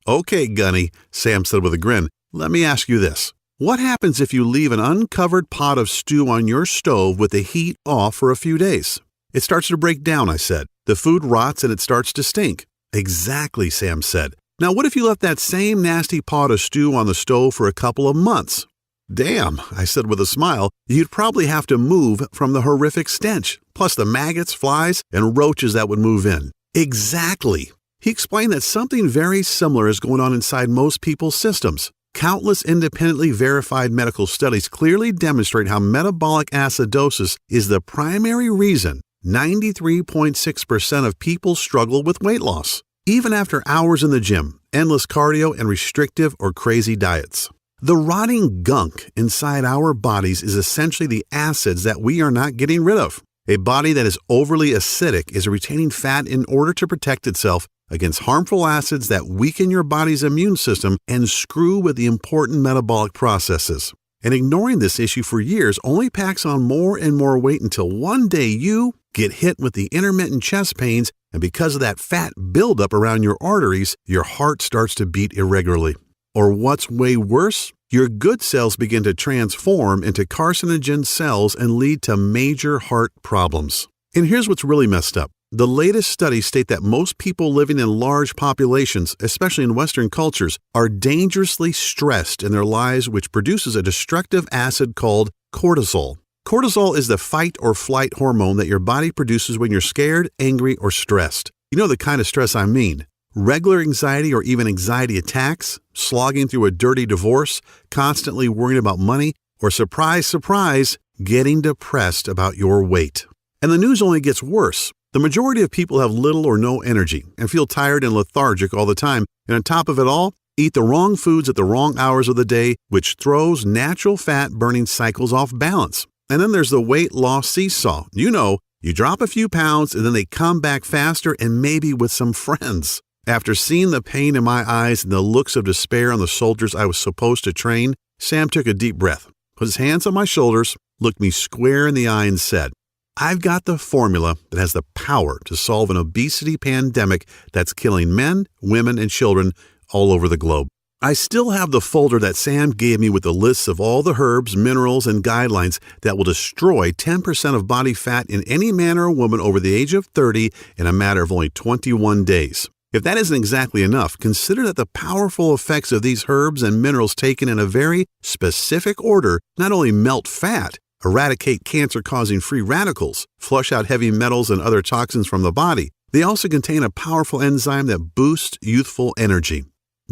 "Okay, Gunny," Sam said with a grin, "let me ask you this. What happens if you leave an uncovered pot of stew on your stove with the heat off for a few days?" "It starts to break down," I said. "The food rots and it starts to stink." "Exactly," Sam said. "Now what if you left that same nasty pot of stew on the stove for a couple of months?" "Damn," I said with a smile, "you'd probably have to move from the horrific stench, plus the maggots, flies, and roaches that would move in." "Exactly." He explained that something very similar is going on inside most people's systems. Countless independently verified medical studies clearly demonstrate how metabolic acidosis is the primary reason 93.6% of people struggle with weight loss, even after hours in the gym, endless cardio, and restrictive or crazy diets. The rotting gunk inside our bodies is essentially the acids that we are not getting rid of. A body that is overly acidic is retaining fat in order to protect itself against harmful acids that weaken your body's immune system and screw with the important metabolic processes. And ignoring this issue for years only packs on more and more weight until one day you get hit with the intermittent chest pains, and because of that fat buildup around your arteries, your heart starts to beat irregularly. Or what's way worse, your good cells begin to transform into carcinogen cells and lead to major heart problems. And here's what's really messed up. The latest studies state that most people living in large populations, especially in Western cultures, are dangerously stressed in their lives, which produces a destructive acid called cortisol. Cortisol is the fight or flight hormone that your body produces when you're scared, angry, or stressed. You know the kind of stress I mean. Regular anxiety or even anxiety attacks, slogging through a dirty divorce, constantly worrying about money, or surprise, surprise, getting depressed about your weight. And the news only gets worse. The majority of people have little or no energy and feel tired and lethargic all the time. And on top of it all, eat the wrong foods at the wrong hours of the day, which throws natural fat-burning cycles off balance. And then there's the weight loss seesaw. You know, you drop a few pounds and then they come back faster and maybe with some friends. After seeing the pain in my eyes and the looks of despair on the soldiers I was supposed to train, Sam took a deep breath, put his hands on my shoulders, looked me square in the eye and said, "I've got the formula that has the power to solve an obesity pandemic that's killing men, women, and children all over the globe." I still have the folder that Sam gave me with the lists of all the herbs, minerals, and guidelines that will destroy 10% of body fat in any man or woman over the age of 30 in a matter of only 21 days. If that isn't exactly enough, consider that the powerful effects of these herbs and minerals taken in a very specific order not only melt fat, eradicate cancer-causing free radicals, flush out heavy metals and other toxins from the body, they also contain a powerful enzyme that boosts youthful energy,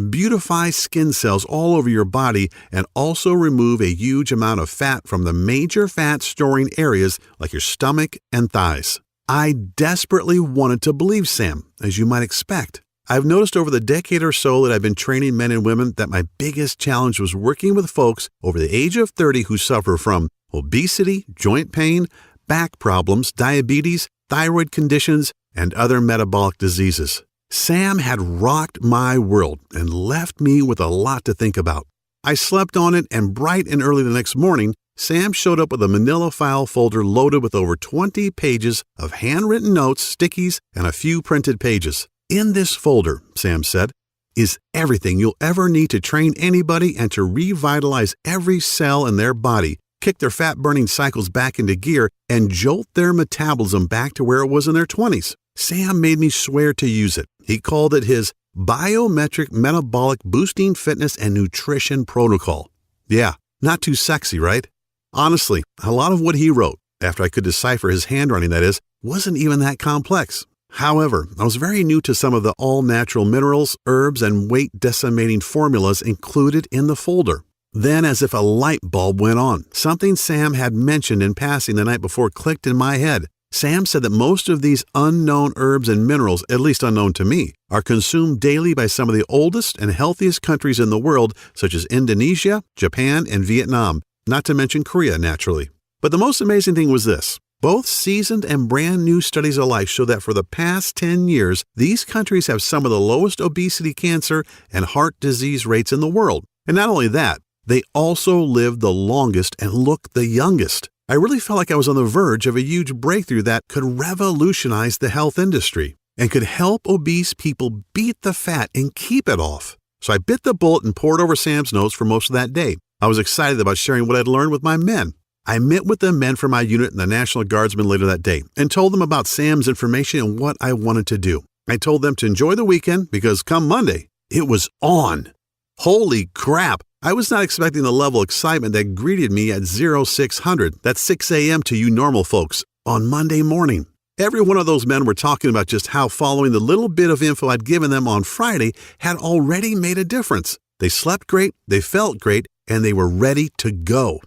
beautify skin cells all over your body, and also remove a huge amount of fat from the major fat-storing areas like your stomach and thighs. I desperately wanted to believe Sam, as you might expect. I've noticed over the decade or so that I've been training men and women that my biggest challenge was working with folks over the age of 30 who suffer from obesity, joint pain, back problems, diabetes, thyroid conditions, and other metabolic diseases. Sam had rocked my world and left me with a lot to think about. I slept on it, and bright and early the next morning, Sam showed up with a manila file folder loaded with over 20 pages of handwritten notes, stickies, and a few printed pages. In this folder, Sam said, is everything you'll ever need to train anybody and to revitalize every cell in their body, kick their fat-burning cycles back into gear, and jolt their metabolism back to where it was in their 20s. Sam made me swear to use it. He called it his Biometric Metabolic Boosting Fitness and Nutrition Protocol. Yeah, not too sexy, right? Honestly, a lot of what he wrote, after I could decipher his handwriting that is, wasn't even that complex. However, I was very new to some of the all-natural minerals, herbs, and weight-decimating formulas included in the folder. Then, as if a light bulb went on, something Sam had mentioned in passing the night before clicked in my head. Sam said that most of these unknown herbs and minerals, at least unknown to me, are consumed daily by some of the oldest and healthiest countries in the world, such as Indonesia, Japan, and Vietnam, not to mention Korea, naturally. But the most amazing thing was this. Both seasoned and brand new studies alike show that for the past 10 years, these countries have some of the lowest obesity, cancer, and heart disease rates in the world. And not only that, they also live the longest and look the youngest. I really felt like I was on the verge of a huge breakthrough that could revolutionize the health industry and could help obese people beat the fat and keep it off. So I bit the bullet and pored over Sam's notes for most of that day. I was excited about sharing what I'd learned with my men. I met with the men from my unit and the National Guardsmen later that day and told them about Sam's information and what I wanted to do. I told them to enjoy the weekend because come Monday, it was on. Holy crap! I was not expecting the level of excitement that greeted me at 0600, that's 6 a.m. to you normal folks, on Monday morning. Every one of those men were talking about just how following the little bit of info I'd given them on Friday had already made a difference. They slept great, they felt great, and they were ready to go.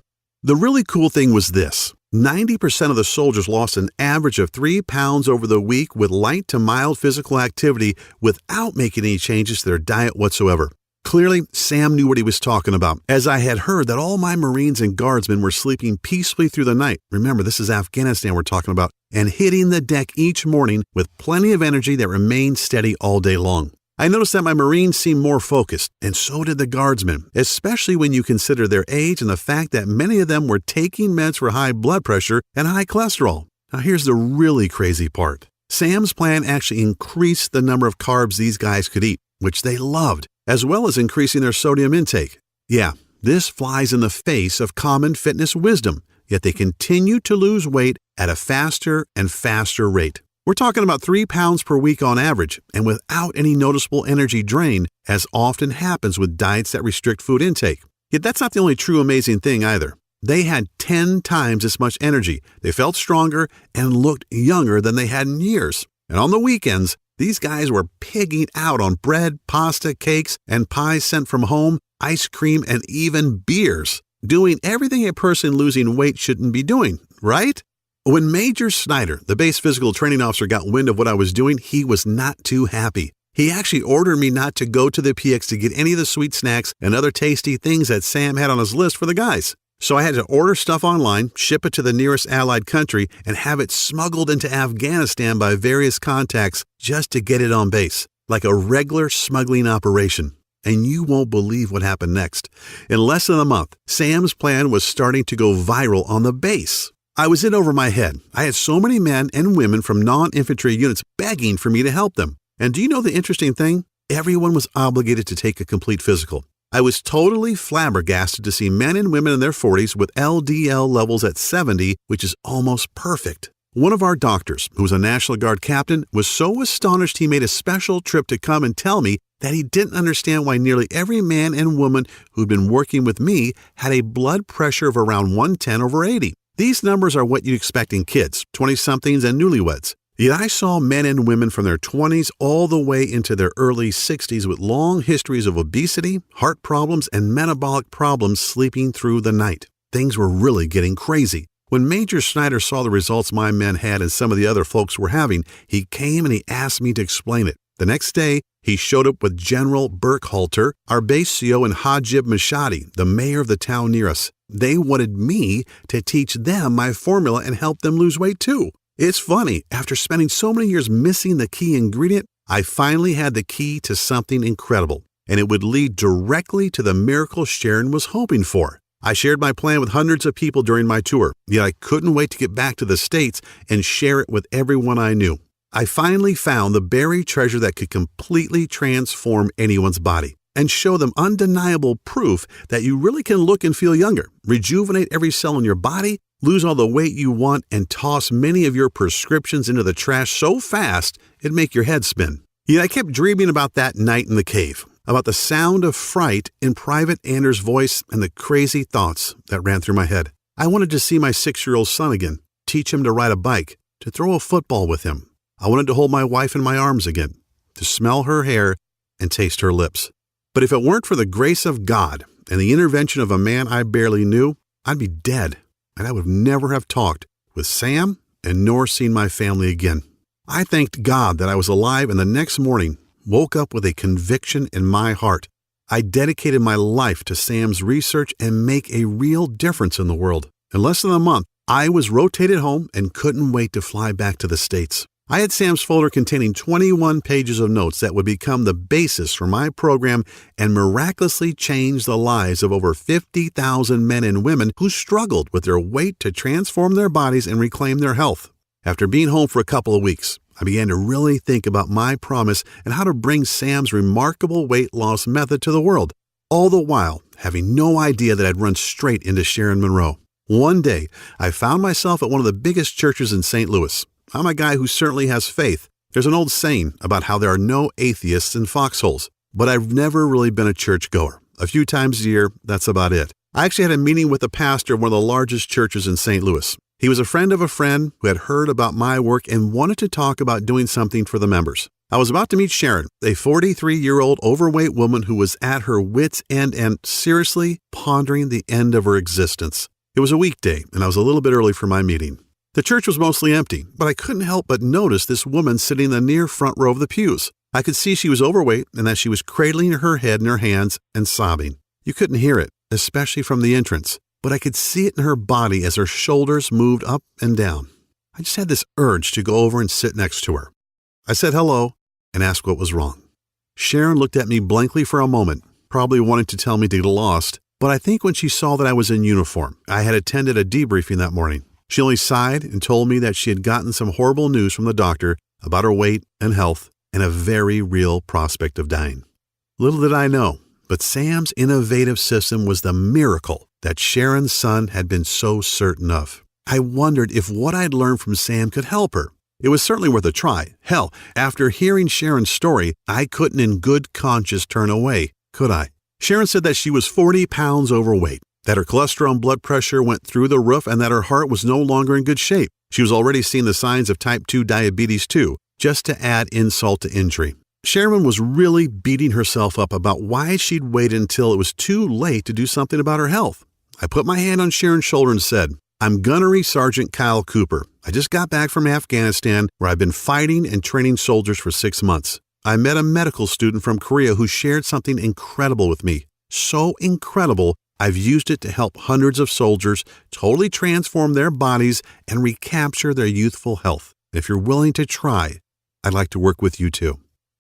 The really cool thing was this. 90% of the soldiers lost an average of 3 pounds over the week with light to mild physical activity without making any changes to their diet whatsoever. Clearly, Sam knew what he was talking about, as I had heard that all my Marines and Guardsmen were sleeping peacefully through the night. Remember, this is Afghanistan we're talking about, and hitting the deck each morning with plenty of energy that remained steady all day long. I noticed that my Marines seemed more focused, and so did the Guardsmen, especially when you consider their age and the fact that many of them were taking meds for high blood pressure and high cholesterol. Now here's the really crazy part. Sam's plan actually increased the number of carbs these guys could eat, which they loved, as well as increasing their sodium intake. Yeah, this flies in the face of common fitness wisdom, yet they continue to lose weight at a faster and faster rate. We're talking about 3 pounds per week on average, and without any noticeable energy drain, as often happens with diets that restrict food intake. Yet that's not the only true amazing thing either. They had 10 times as much energy, they felt stronger, and looked younger than they had in years. And on the weekends, these guys were pigging out on bread, pasta, cakes, and pies sent from home, ice cream, and even beers, doing everything a person losing weight shouldn't be doing, right? When Major Snyder, the base physical training officer, got wind of what I was doing, he was not too happy. He actually ordered me not to go to the PX to get any of the sweet snacks and other tasty things that Sam had on his list for the guys. So I had to order stuff online, ship it to the nearest allied country, and have it smuggled into Afghanistan by various contacts just to get it on base, like a regular smuggling operation. And you won't believe what happened next. In less than a month, Sam's plan was starting to go viral on the base. I was in over my head. I had so many men and women from non-infantry units begging for me to help them. And do you know the interesting thing? Everyone was obligated to take a complete physical. I was totally flabbergasted to see men and women in their 40s with LDL levels at 70, which is almost perfect. One of our doctors, who was a National Guard captain, was so astonished he made a special trip to come and tell me that he didn't understand why nearly every man and woman who'd been working with me had a blood pressure of around 110/80. These numbers are what you'd expect in kids, 20-somethings, and newlyweds. Yet I saw men and women from their 20s all the way into their early 60s with long histories of obesity, heart problems, and metabolic problems sleeping through the night. Things were really getting crazy. When Major Snyder saw the results my men had and some of the other folks were having, he came and he asked me to explain it. The next day, he showed up with General Burkhalter, our base CO, and Hajib Mashadi, the mayor of the town near us. They wanted me to teach them my formula and help them lose weight too. It's funny, after spending so many years missing the key ingredient, I finally had the key to something incredible, and it would lead directly to the miracle Sharon was hoping for. I shared my plan with hundreds of people during my tour, yet I couldn't wait to get back to the States and share it with everyone I knew. I finally found the buried treasure that could completely transform anyone's body and show them undeniable proof that you really can look and feel younger, rejuvenate every cell in your body, lose all the weight you want, and toss many of your prescriptions into the trash so fast it'd make your head spin. Yet I kept dreaming about that night in the cave, about the sound of fright in Private Anders' voice and the crazy thoughts that ran through my head. I wanted to see my 6-year-old son again, teach him to ride a bike, to throw a football with him. I wanted to hold my wife in my arms again, to smell her hair and taste her lips. But if it weren't for the grace of God and the intervention of a man I barely knew, I'd be dead, and I would never have talked with Sam and nor seen my family again. I thanked God that I was alive, and the next morning woke up with a conviction in my heart. I dedicated my life to Sam's research and make a real difference in the world. In less than a month, I was rotated home and couldn't wait to fly back to the States. I had Sam's folder containing 21 pages of notes that would become the basis for my program and miraculously change the lives of over 50,000 men and women who struggled with their weight to transform their bodies and reclaim their health. After being home for a couple of weeks, I began to really think about my promise and how to bring Sam's remarkable weight loss method to the world, all the while having no idea that I'd run straight into Sharon Monroe. One day, I found myself at one of the biggest churches in St. Louis. I'm a guy who certainly has faith. There's an old saying about how there are no atheists in foxholes, but I've never really been a churchgoer. A few times a year, that's about it. I actually had a meeting with the pastor of one of the largest churches in St. Louis. He was a friend of a friend who had heard about my work and wanted to talk about doing something for the members. I was about to meet Sharon, a 43-year-old overweight woman who was at her wit's end and seriously pondering the end of her existence. It was a weekday, and I was a little bit early for my meeting. The church was mostly empty, but I couldn't help but notice this woman sitting in the near front row of the pews. I could see she was overweight and that she was cradling her head in her hands and sobbing. You couldn't hear it, especially from the entrance, but I could see it in her body as her shoulders moved up and down. I just had this urge to go over and sit next to her. I said hello and asked what was wrong. Sharon looked at me blankly for a moment, probably wanting to tell me to get lost, but I think when she saw that I was in uniform, I had attended a debriefing that morning. She only sighed and told me that she had gotten some horrible news from the doctor about her weight and health and a very real prospect of dying. Little did I know, but Sam's innovative system was the miracle that Sharon's son had been so certain of. I wondered if what I'd learned from Sam could help her. It was certainly worth a try. Hell, after hearing Sharon's story, I couldn't in good conscience turn away, could I? Sharon said that she was 40 pounds overweight, that her cholesterol and blood pressure went through the roof, and that her heart was no longer in good shape. She was already seeing the signs of type 2 diabetes too, just to add insult to injury. Sharon was really beating herself up about why she'd waited until it was too late to do something about her health. I put my hand on Sharon's shoulder and said, "I'm Gunnery Sergeant Kyle Cooper. I just got back from Afghanistan, where I've been fighting and training soldiers for 6 months. I met a medical student from Korea who shared something incredible with me. So incredible, I've used it to help hundreds of soldiers totally transform their bodies and recapture their youthful health. If you're willing to try, I'd like to work with you too."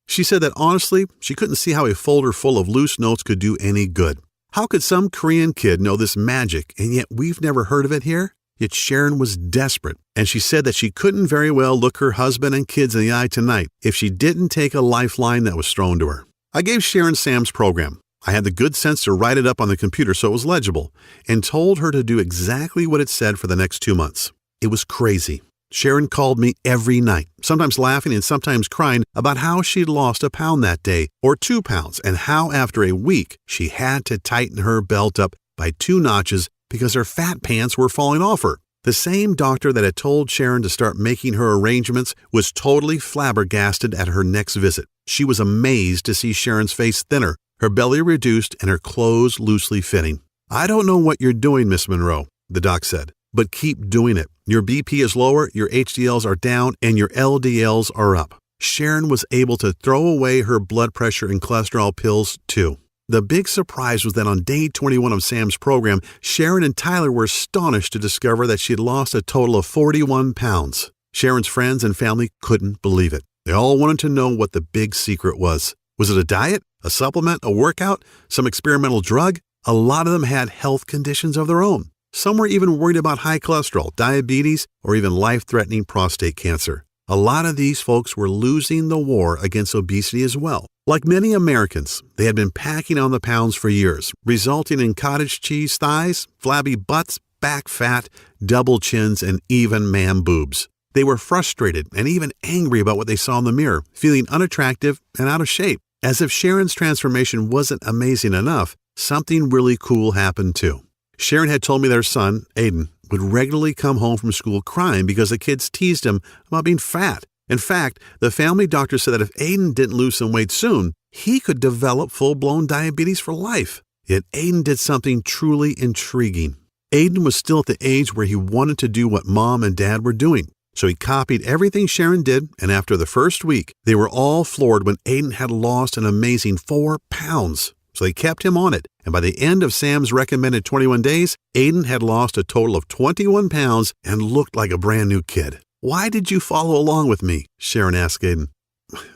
She said that honestly, she couldn't see how a folder full of loose notes could do any good. How could some Korean kid know this magic, and yet we've never heard of it here? Yet Sharon was desperate, and she said that she couldn't very well look her husband and kids in the eye tonight if she didn't take a lifeline that was thrown to her. I gave Sharon Sam's program. I had the good sense to write it up on the computer so it was legible, and told her to do exactly what it said for the next 2 months. It was crazy. Sharon called me every night, sometimes laughing and sometimes crying about how she'd lost a pound that day, or 2 pounds, and how after a week she had to tighten her belt up by 2 notches because her fat pants were falling off her. The same doctor that had told Sharon to start making her arrangements was totally flabbergasted at her next visit. She was amazed to see Sharon's face thinner, her belly reduced, and her clothes loosely fitting. "I don't know what you're doing, Miss Monroe," the doc said, "but keep doing it. Your BP is lower, your HDLs are down, and your LDLs are up." Sharon was able to throw away her blood pressure and cholesterol pills too. The big surprise was that on day 21 of Sam's program, Sharon and Tyler were astonished to discover that she had lost a total of 41 pounds. Sharon's friends and family couldn't believe it. They all wanted to know what the big secret was. Was it a diet, a supplement, a workout, some experimental drug? A lot of them had health conditions of their own. Some were even worried about high cholesterol, diabetes, or even life-threatening prostate cancer. A lot of these folks were losing the war against obesity as well. Like many Americans, they had been packing on the pounds for years, resulting in cottage cheese thighs, flabby butts, back fat, double chins, and even man boobs. They were frustrated and even angry about what they saw in the mirror, feeling unattractive and out of shape. As if Sharon's transformation wasn't amazing enough, something really cool happened too. Sharon had told me their son, Aiden, would regularly come home from school crying because the kids teased him about being fat. In fact, the family doctor said that if Aiden didn't lose some weight soon, he could develop full-blown diabetes for life. Yet Aiden did something truly intriguing. Aiden was still at the age where he wanted to do what mom and dad were doing. So he copied everything Sharon did, and after the first week, they were all floored when Aiden had lost an amazing 4 pounds. So they kept him on it, and by the end of Sam's recommended 21 days, Aiden had lost a total of 21 pounds and looked like a brand new kid. "Why did you follow along with me?" Sharon asked Aiden.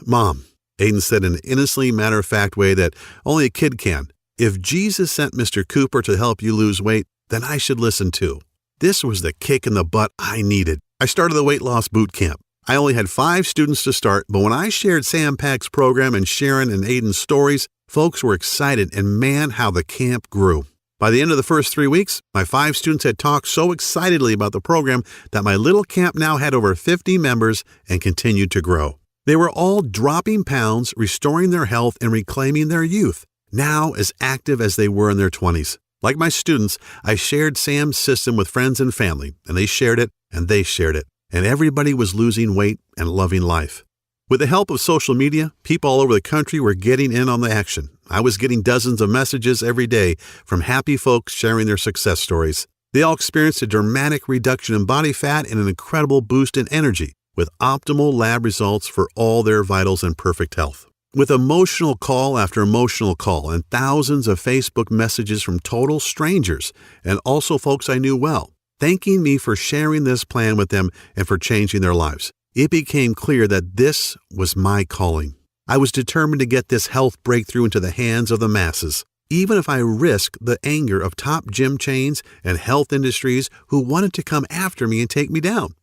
"Mom," Aiden said in an innocently matter-of-fact way that only a kid can, "if Jesus sent Mr. Cooper to help you lose weight, then I should listen too." This was the kick in the butt I needed. I started the weight loss boot camp. I only had 5 students to start, but when I shared Sam Pack's program and Sharon and Aiden's stories, folks were excited, and man, how the camp grew. By the end of the first 3 weeks, my 5 students had talked so excitedly about the program that my little camp now had over 50 members and continued to grow. They were all dropping pounds, restoring their health, and reclaiming their youth, now as active as they were in their 20s. Like my students, I shared Sam's system with friends and family, and they shared it, and they shared it, and everybody was losing weight and loving life. With the help of social media, people all over the country were getting in on the action. I was getting dozens of messages every day from happy folks sharing their success stories. They all experienced a dramatic reduction in body fat and an incredible boost in energy, with optimal lab results for all their vitals and perfect health. With emotional call after emotional call and thousands of Facebook messages from total strangers and also folks I knew well, thanking me for sharing this plan with them and for changing their lives, it became clear that this was my calling. I was determined to get this health breakthrough into the hands of the masses, even if I risked the anger of top gym chains and health industries who wanted to come after me and take me down.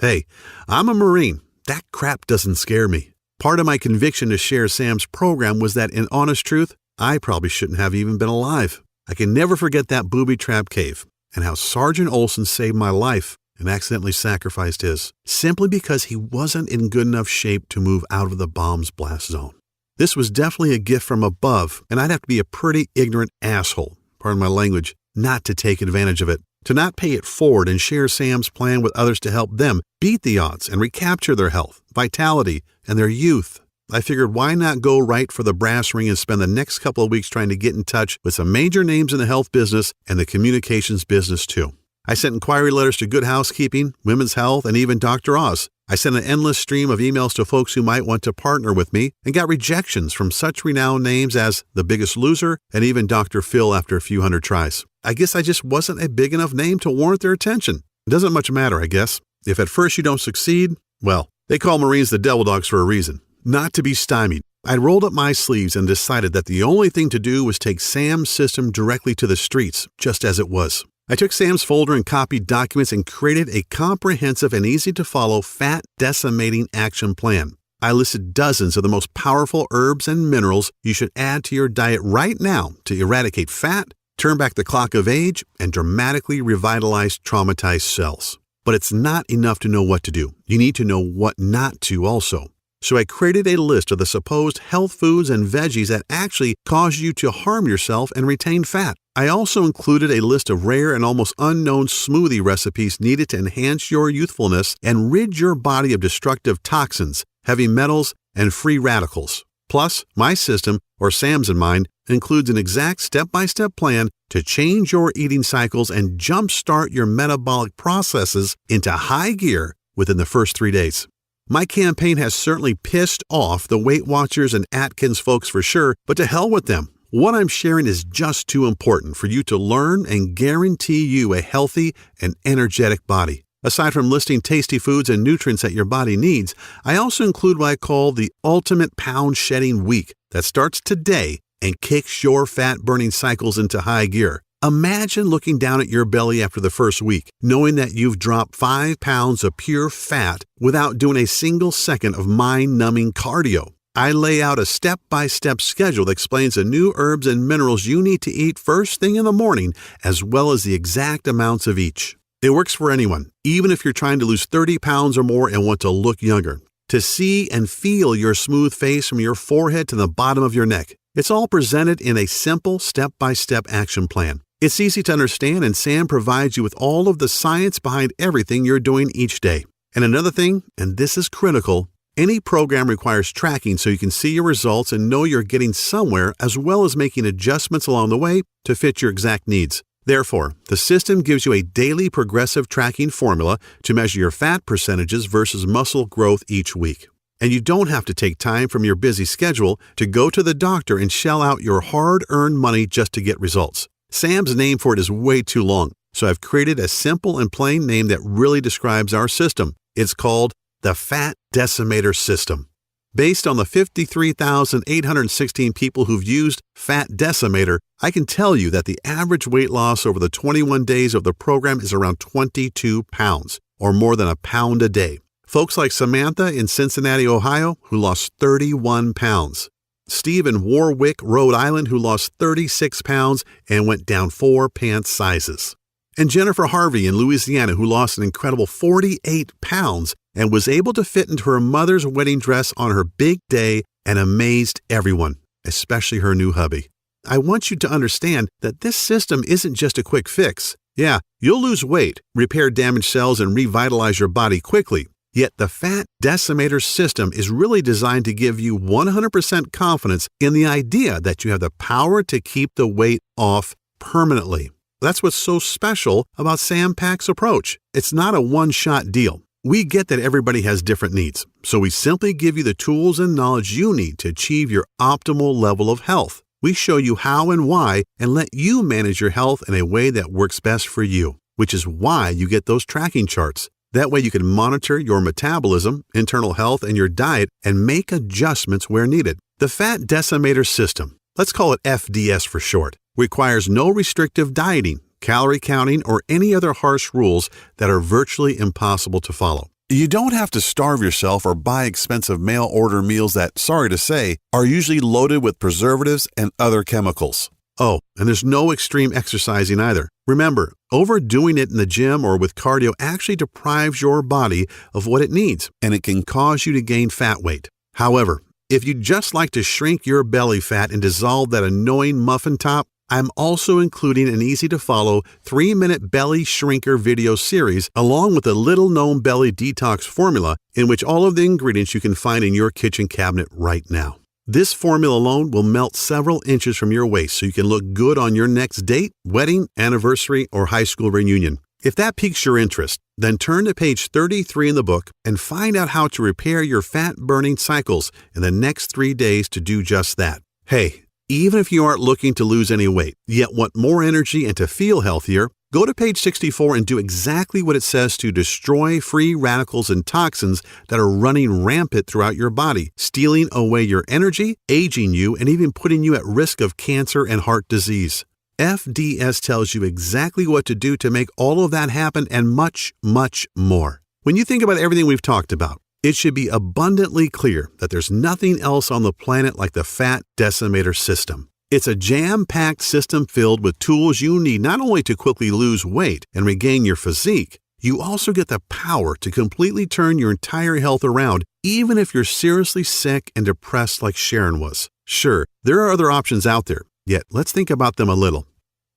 Hey, I'm a Marine. That crap doesn't scare me. Part of my conviction to share Sam's program was that, in honest truth, I probably shouldn't have even been alive. I can never forget that booby trap cave and how Sergeant Olson saved my life and accidentally sacrificed his, simply because he wasn't in good enough shape to move out of the bomb's blast zone. This was definitely a gift from above, and I'd have to be a pretty ignorant asshole, pardon my language, not to take advantage of it, to not pay it forward and share Sam's plan with others to help them beat the odds and recapture their health, vitality, and their youth. I figured, why not go right for the brass ring and spend the next couple of weeks trying to get in touch with some major names in the health business and the communications business too. I sent inquiry letters to Good Housekeeping, Women's Health, and even Dr. Oz. I sent an endless stream of emails to folks who might want to partner with me and got rejections from such renowned names as The Biggest Loser and even Dr. Phil after a few hundred tries. I guess I just wasn't a big enough name to warrant their attention. It doesn't much matter, I guess. If at first you don't succeed, well, they call Marines the devil dogs for a reason. Not to be stymied, I rolled up my sleeves and decided that the only thing to do was take Sam's system directly to the streets, just as it was. I took Sam's folder and copied documents and created a comprehensive and easy-to-follow fat-decimating action plan. I listed dozens of the most powerful herbs and minerals you should add to your diet right now to eradicate fat, turn back the clock of age, and dramatically revitalize traumatized cells. But it's not enough to know what to do. You need to know what not to also. So I created a list of the supposed health foods and veggies that actually cause you to harm yourself and retain fat. I also included a list of rare and almost unknown smoothie recipes needed to enhance your youthfulness and rid your body of destructive toxins, heavy metals, and free radicals. Plus, my system, or Sam's in mine, includes an exact step-by-step plan to change your eating cycles and jumpstart your metabolic processes into high gear within the first 3 days. My campaign has certainly pissed off the Weight Watchers and Atkins folks for sure, but to hell with them. What I'm sharing is just too important for you to learn and guarantee you a healthy and energetic body. Aside from listing tasty foods and nutrients that your body needs, I also include what I call the Ultimate Pound Shedding Week that starts today and kicks your fat-burning cycles into high gear. Imagine looking down at your belly after the first week, knowing that you've dropped 5 pounds of pure fat without doing a single second of mind-numbing cardio. I lay out a step-by-step schedule that explains the new herbs and minerals you need to eat first thing in the morning, as well as the exact amounts of each. It works for anyone, even if you're trying to lose 30 pounds or more and want to look younger. To see and feel your smooth face from your forehead to the bottom of your neck. It's all presented in a simple step-by-step action plan. It's easy to understand, and Sam provides you with all of the science behind everything you're doing each day. And another thing, and this is critical, any program requires tracking so you can see your results and know you're getting somewhere, as well as making adjustments along the way to fit your exact needs. Therefore, the system gives you a daily progressive tracking formula to measure your fat percentages versus muscle growth each week. And you don't have to take time from your busy schedule to go to the doctor and shell out your hard-earned money just to get results. Sam's name for it is way too long, so I've created a simple and plain name that really describes our system. It's called the Fat Decimator System. Based on the 53,816 people who've used Fat Decimator, I can tell you that the average weight loss over the 21 days of the program is around 22 pounds, or more than a pound a day. Folks like Samantha in Cincinnati, Ohio, who lost 31 pounds. Steve in Warwick, Rhode Island, who lost 36 pounds and went down 4 pants sizes. And Jennifer Harvey in Louisiana, who lost an incredible 48 pounds and was able to fit into her mother's wedding dress on her big day and amazed everyone, especially her new hubby. I want you to understand that this system isn't just a quick fix. Yeah, you'll lose weight, repair damaged cells, and revitalize your body quickly. Yet the Fat Decimator system is really designed to give you 100% confidence in the idea that you have the power to keep the weight off permanently. That's what's so special about Sam Pak's approach. It's not a one-shot deal. We get that everybody has different needs, so we simply give you the tools and knowledge you need to achieve your optimal level of health. We show you how and why and let you manage your health in a way that works best for you, which is why you get those tracking charts. That way you can monitor your metabolism, internal health, and your diet and make adjustments where needed. The Fat Decimator System, let's call it FDS for short, requires no restrictive dieting, calorie counting, or any other harsh rules that are virtually impossible to follow. You don't have to starve yourself or buy expensive mail-order meals that, sorry to say, are usually loaded with preservatives and other chemicals. Oh, and there's no extreme exercising either. Remember, overdoing it in the gym or with cardio actually deprives your body of what it needs, and it can cause you to gain fat weight. However, if you'd just like to shrink your belly fat and dissolve that annoying muffin top, I'm also including an easy-to-follow 3-minute belly shrinker video series along with a little-known belly detox formula in which all of the ingredients you can find in your kitchen cabinet right now. This formula alone will melt several inches from your waist so you can look good on your next date, wedding, anniversary, or high school reunion. If that piques your interest, then turn to page 33 in the book and find out how to repair your fat-burning cycles in the next 3 days to do just that. Hey, even if you aren't looking to lose any weight, yet want more energy and to feel healthier, go to page 64 and do exactly what it says to destroy free radicals and toxins that are running rampant throughout your body, stealing away your energy, aging you, and even putting you at risk of cancer and heart disease. FDS tells you exactly what to do to make all of that happen and much, much more. When you think about everything we've talked about, it should be abundantly clear that there's nothing else on the planet like the Fat Decimator System. It's a jam-packed system filled with tools you need not only to quickly lose weight and regain your physique, you also get the power to completely turn your entire health around, even if you're seriously sick and depressed like Sharon was. Sure, there are other options out there, yet let's think about them a little.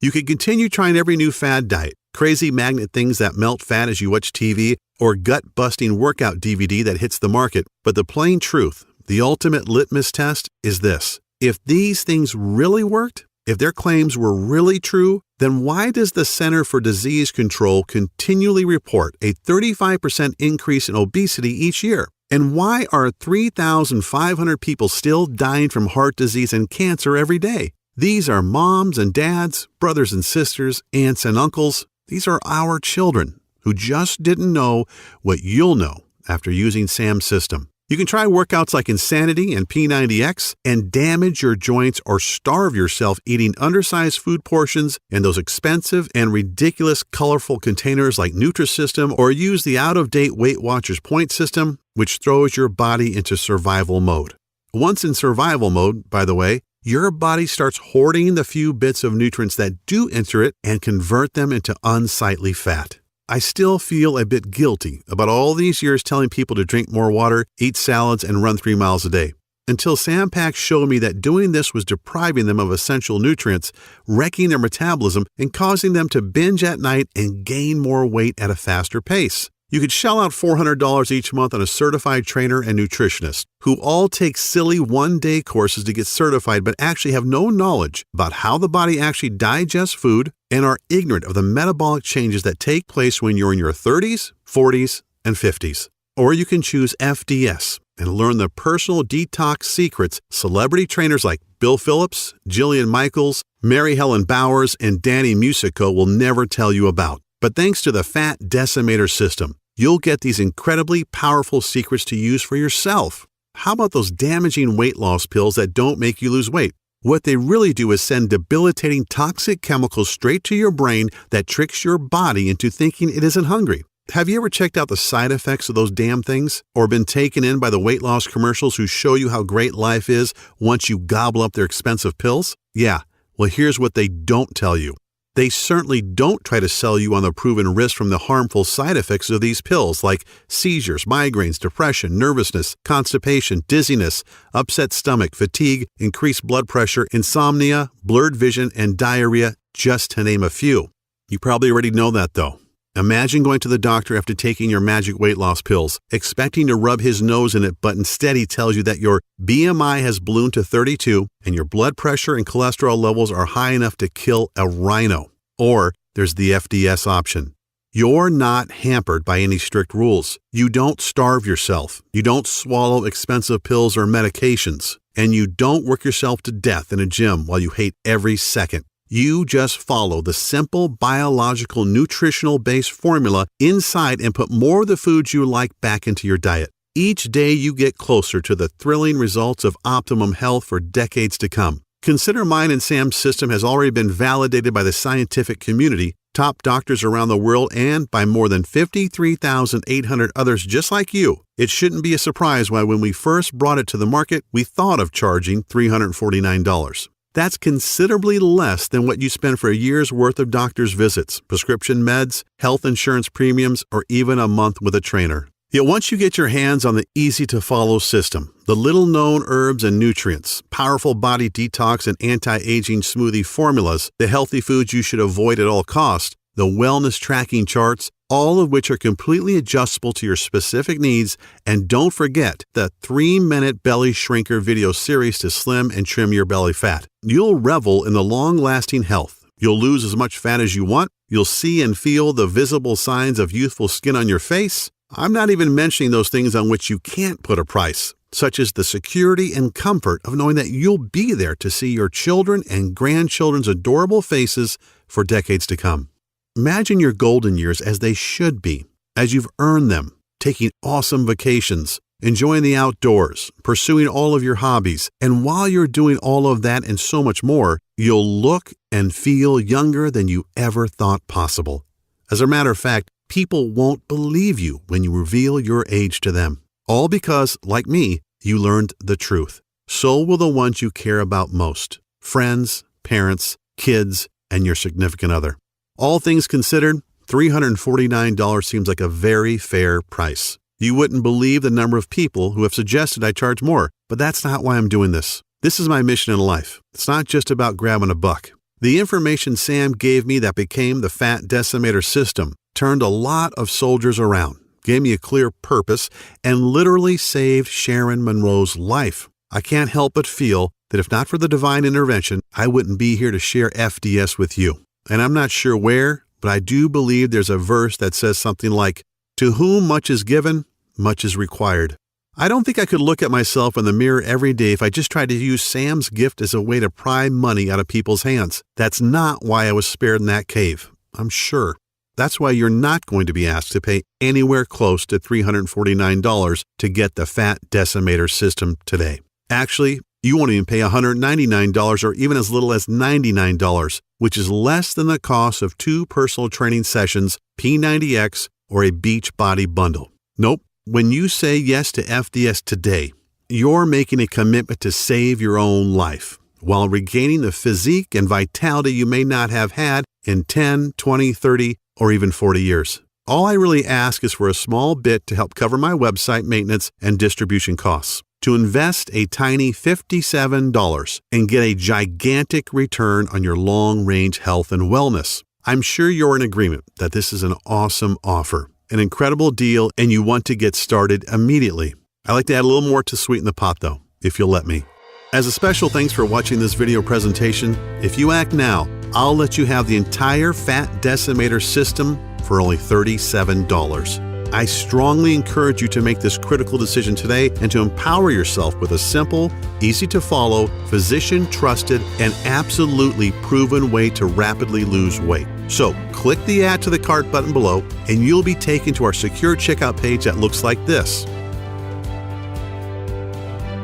You could continue trying every new fad diet, crazy magnet things that melt fat as you watch TV, or gut-busting workout DVD that hits the market, but the plain truth, the ultimate litmus test, is this. If these things really worked, if their claims were really true, then why does the Center for Disease Control continually report a 35% increase in obesity each year? And why are 3,500 people still dying from heart disease and cancer every day? These are moms and dads, brothers and sisters, aunts and uncles. These are our children who just didn't know what you'll know after using Sam's system. You can try workouts like Insanity and P90X and damage your joints or starve yourself eating undersized food portions in those expensive and ridiculous colorful containers like Nutrisystem, or use the out-of-date Weight Watchers point system, which throws your body into survival mode. Once in survival mode, by the way, your body starts hoarding the few bits of nutrients that do enter it and convert them into unsightly fat. I still feel a bit guilty about all these years telling people to drink more water, eat salads, and run 3 miles a day, until Sam Pack showed me that doing this was depriving them of essential nutrients, wrecking their metabolism, and causing them to binge at night and gain more weight at a faster pace. You could shell out $400 each month on a certified trainer and nutritionist who all take silly one-day courses to get certified but actually have no knowledge about how the body actually digests food and are ignorant of the metabolic changes that take place when you're in your 30s, 40s, and 50s. Or you can choose FDS and learn the personal detox secrets celebrity trainers like Bill Phillips, Jillian Michaels, Mary Helen Bowers, and Danny Musico will never tell you about. But thanks to the Fat Decimator system, you'll get these incredibly powerful secrets to use for yourself. How about those damaging weight loss pills that don't make you lose weight? What they really do is send debilitating toxic chemicals straight to your brain that tricks your body into thinking it isn't hungry. Have you ever checked out the side effects of those damn things? Or been taken in by the weight loss commercials who show you how great life is once you gobble up their expensive pills? Yeah, well, here's what they don't tell you. They certainly don't try to sell you on the proven risk from the harmful side effects of these pills like seizures, migraines, depression, nervousness, constipation, dizziness, upset stomach, fatigue, increased blood pressure, insomnia, blurred vision, and diarrhea, just to name a few. You probably already know that though. Imagine going to the doctor after taking your magic weight loss pills, expecting to rub his nose in it, but instead he tells you that your BMI has ballooned to 32 and your blood pressure and cholesterol levels are high enough to kill a rhino. Or there's the FDS option. You're not hampered by any strict rules. You don't starve yourself. You don't swallow expensive pills or medications. And you don't work yourself to death in a gym while you hate every second. You just follow the simple biological nutritional-based formula inside and put more of the foods you like back into your diet. Each day you get closer to the thrilling results of optimum health for decades to come. Consider mine and Sam's system has already been validated by the scientific community, top doctors around the world, and by more than 53,800 others just like you. It shouldn't be a surprise why when we first brought it to the market, we thought of charging $349. That's considerably less than what you spend for a year's worth of doctor's visits, prescription meds, health insurance premiums, or even a month with a trainer. Yet once you get your hands on the easy-to-follow system, the little-known herbs and nutrients, powerful body detox and anti-aging smoothie formulas, the healthy foods you should avoid at all costs, the wellness tracking charts, all of which are completely adjustable to your specific needs, and don't forget the 3-minute belly shrinker video series to slim and trim your belly fat. You'll revel in the long-lasting health. You'll lose as much fat as you want. You'll see and feel the visible signs of youthful skin on your face. I'm not even mentioning those things on which you can't put a price, such as the security and comfort of knowing that you'll be there to see your children and grandchildren's adorable faces for decades to come. Imagine your golden years as they should be, as you've earned them, taking awesome vacations, enjoying the outdoors, pursuing all of your hobbies, and while you're doing all of that and so much more, you'll look and feel younger than you ever thought possible. As a matter of fact, people won't believe you when you reveal your age to them. All because, like me, you learned the truth. So will the ones you care about most. Friends, parents, kids, and your significant other. All things considered, $349 seems like a very fair price. You wouldn't believe the number of people who have suggested I charge more, but that's not why I'm doing this. This is my mission in life. It's not just about grabbing a buck. The information Sam gave me that became the Fat Decimator system turned a lot of soldiers around, gave me a clear purpose, and literally saved Sharon Monroe's life. I can't help but feel that if not for the divine intervention, I wouldn't be here to share FDS with you. And I'm not sure where, but I do believe there's a verse that says something like, "To whom much is given, much is required." I don't think I could look at myself in the mirror every day if I just tried to use Sam's gift as a way to pry money out of people's hands. That's not why I was spared in that cave, I'm sure. That's why you're not going to be asked to pay anywhere close to $349 to get the Fat Decimator system today. Actually, you won't even pay $199 or even as little as $99, which is less than the cost of 2 personal training sessions, P90X, or a Beachbody bundle. Nope. When you say yes to FDS today, you're making a commitment to save your own life while regaining the physique and vitality you may not have had in 10, 20, 30, or even 40 years. All I really ask is for a small bit to help cover my website maintenance and distribution costs, to invest a tiny $57 and get a gigantic return on your long-range health and wellness. I'm sure you're in agreement that this is an awesome offer, an incredible deal, and you want to get started immediately. I'd like to add a little more to sweeten the pot, though, if you'll let me. As a special thanks for watching this video presentation, if you act now, I'll let you have the entire Fat Decimator system for only $37. I strongly encourage you to make this critical decision today and to empower yourself with a simple, easy-to-follow, physician-trusted, and absolutely proven way to rapidly lose weight. So, click the Add to the Cart button below, and you'll be taken to our secure checkout page that looks like this.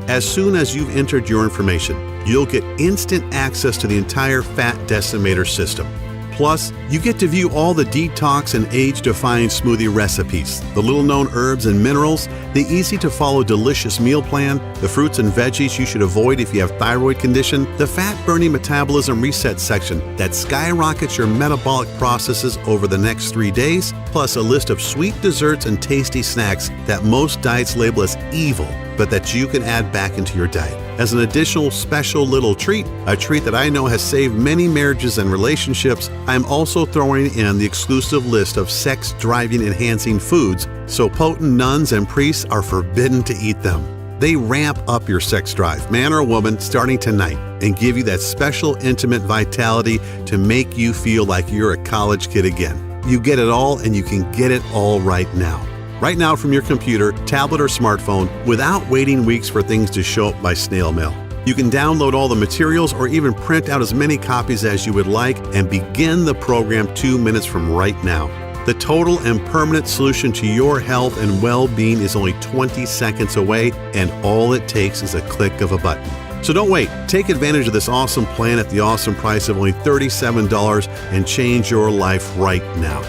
As soon as you've entered your information, you'll get instant access to the entire Fat Decimator system. Plus, you get to view all the detox and age-defying smoothie recipes, the little-known herbs and minerals, the easy-to-follow delicious meal plan, the fruits and veggies you should avoid if you have thyroid condition, the fat-burning metabolism reset section that skyrockets your metabolic processes over the next 3 days, plus a list of sweet desserts and tasty snacks that most diets label as evil, but that you can add back into your diet. As an additional special little treat, a treat that I know has saved many marriages and relationships, I'm also throwing in the exclusive list of sex-driving enhancing foods, so potent nuns and priests are forbidden to eat them. They ramp up your sex drive, man or woman, starting tonight, and give you that special intimate vitality to make you feel like you're a college kid again. You get it all, and you can get it all right now. Right now from your computer, tablet, or smartphone without waiting weeks for things to show up by snail mail. You can download all the materials or even print out as many copies as you would like and begin the program 2 minutes from right now. The total and permanent solution to your health and well-being is only 20 seconds away, and all it takes is a click of a button. So don't wait. Take advantage of this awesome plan at the awesome price of only $37 and change your life right now.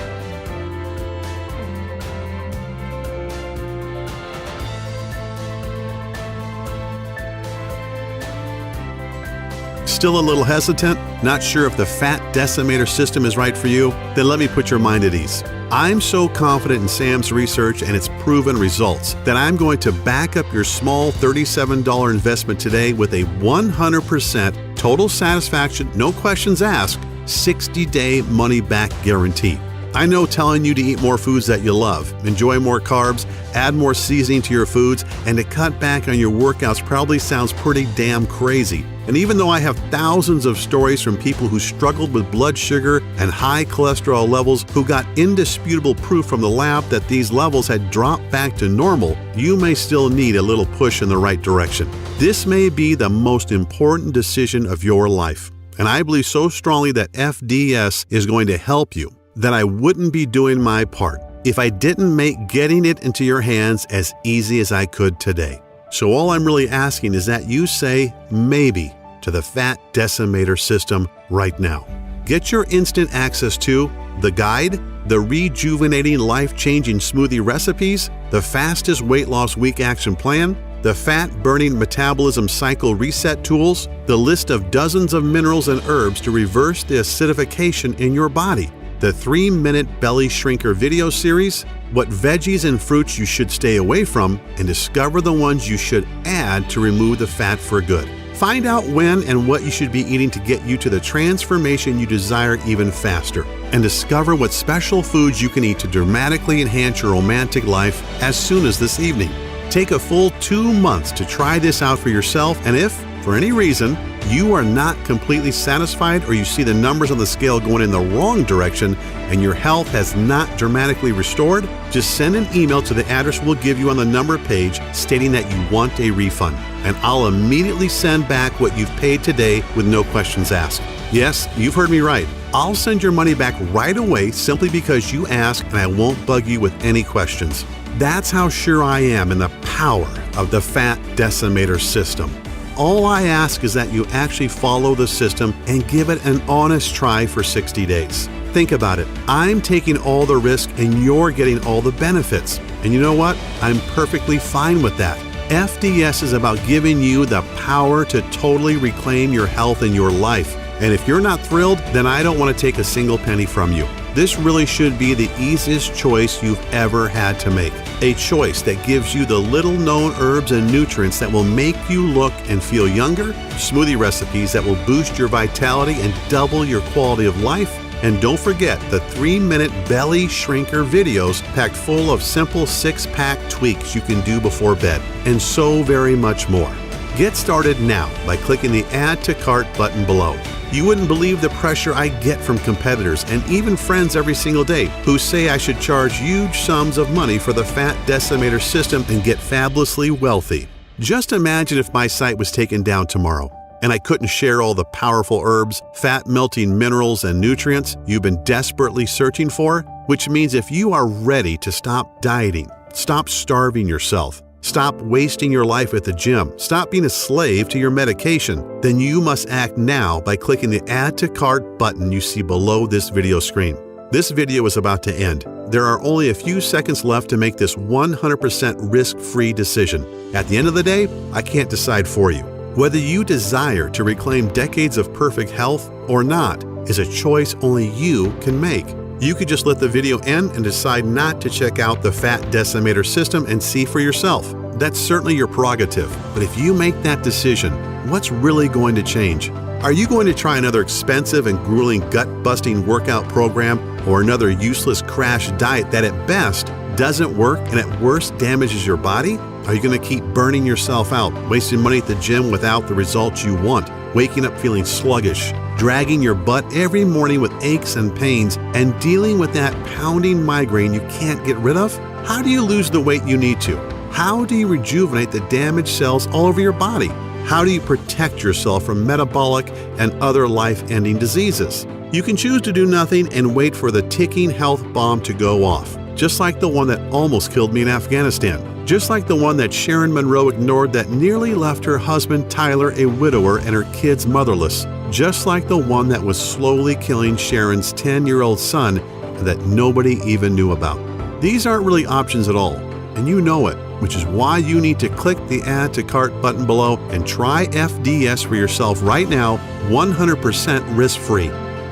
Still a little hesitant? Not sure if the Fat Decimator system is right for you? Then let me put your mind at ease. I'm so confident in Sam's research and its proven results that I'm going to back up your small $37 investment today with a 100% total satisfaction, no questions asked, 60-day money-back guarantee. I know telling you to eat more foods that you love, enjoy more carbs, add more seasoning to your foods, and to cut back on your workouts probably sounds pretty damn crazy. And even though I have thousands of stories from people who struggled with blood sugar and high cholesterol levels who got indisputable proof from the lab that these levels had dropped back to normal, you may still need a little push in the right direction. This may be the most important decision of your life, and I believe so strongly that FDS is going to help you that I wouldn't be doing my part if I didn't make getting it into your hands as easy as I could today. So all I'm really asking is that you say maybe to the Fat Decimator system right now. Get your instant access to the guide, the rejuvenating life-changing smoothie recipes, the fastest weight loss week action plan, the fat-burning metabolism cycle reset tools, the list of dozens of minerals and herbs to reverse the acidification in your body, the 3-minute belly shrinker video series, what veggies and fruits you should stay away from, and discover the ones you should add to remove the fat for good. Find out when and what you should be eating to get you to the transformation you desire even faster. And discover what special foods you can eat to dramatically enhance your romantic life as soon as this evening. Take a full 2 months to try this out for yourself, and if, for any reason you are not completely satisfied or you see the numbers on the scale going in the wrong direction and your health has not dramatically restored, just send an email to the address we'll give you on the number page stating that you want a refund, and I'll immediately send back what you've paid today with no questions asked. Yes, you've heard me right. I'll send your money back right away simply because you asked, and I won't bug you with any questions. That's how sure I am in the power of the Fat Decimator system. All I ask is that you actually follow the system and give it an honest try for 60 days. Think about it. I'm taking all the risk and you're getting all the benefits. And you know what? I'm perfectly fine with that. FDS is about giving you the power to totally reclaim your health and your life. And if you're not thrilled, then I don't want to take a single penny from you. This really should be the easiest choice you've ever had to make. A choice that gives you the little-known herbs and nutrients that will make you look and feel younger, smoothie recipes that will boost your vitality and double your quality of life, and don't forget the 3-minute belly shrinker videos packed full of simple 6-pack tweaks you can do before bed, and so very much more. Get started now by clicking the Add to Cart button below. You wouldn't believe the pressure I get from competitors and even friends every single day who say I should charge huge sums of money for the Fat Decimator system and get fabulously wealthy. Just imagine if my site was taken down tomorrow and I couldn't share all the powerful herbs, fat-melting minerals, and nutrients you've been desperately searching for, which means if you are ready to stop dieting, stop starving yourself, stop wasting your life at the gym, stop being a slave to your medication, then you must act now by clicking the Add to Cart button you see below this video screen. This video is about to end. There are only a few seconds left to make this 100% risk-free decision. At the end of the day, I can't decide for you. Whether you desire to reclaim decades of perfect health or not is a choice only you can make. You could just let the video end and decide not to check out the Fat Decimator system and see for yourself. That's certainly your prerogative, but if you make that decision, what's really going to change? Are you going to try another expensive and grueling gut-busting workout program or another useless crash diet that at best doesn't work and at worst damages your body? Are you going to keep burning yourself out, wasting money at the gym without the results you want, waking up feeling sluggish, dragging your butt every morning with aches and pains, and dealing with that pounding migraine you can't get rid of? How do you lose the weight you need to? How do you rejuvenate the damaged cells all over your body? How do you protect yourself from metabolic and other life-ending diseases? You can choose to do nothing and wait for the ticking health bomb to go off, just like the one that almost killed me in Afghanistan. Just like the one that Sharon Monroe ignored that nearly left her husband Tyler a widower and her kids motherless. Just like the one that was slowly killing Sharon's 10-year-old son and that nobody even knew about. These aren't really options at all, and you know it, which is why you need to click the Add to Cart button below and try FDS for yourself right now, 100% risk-free.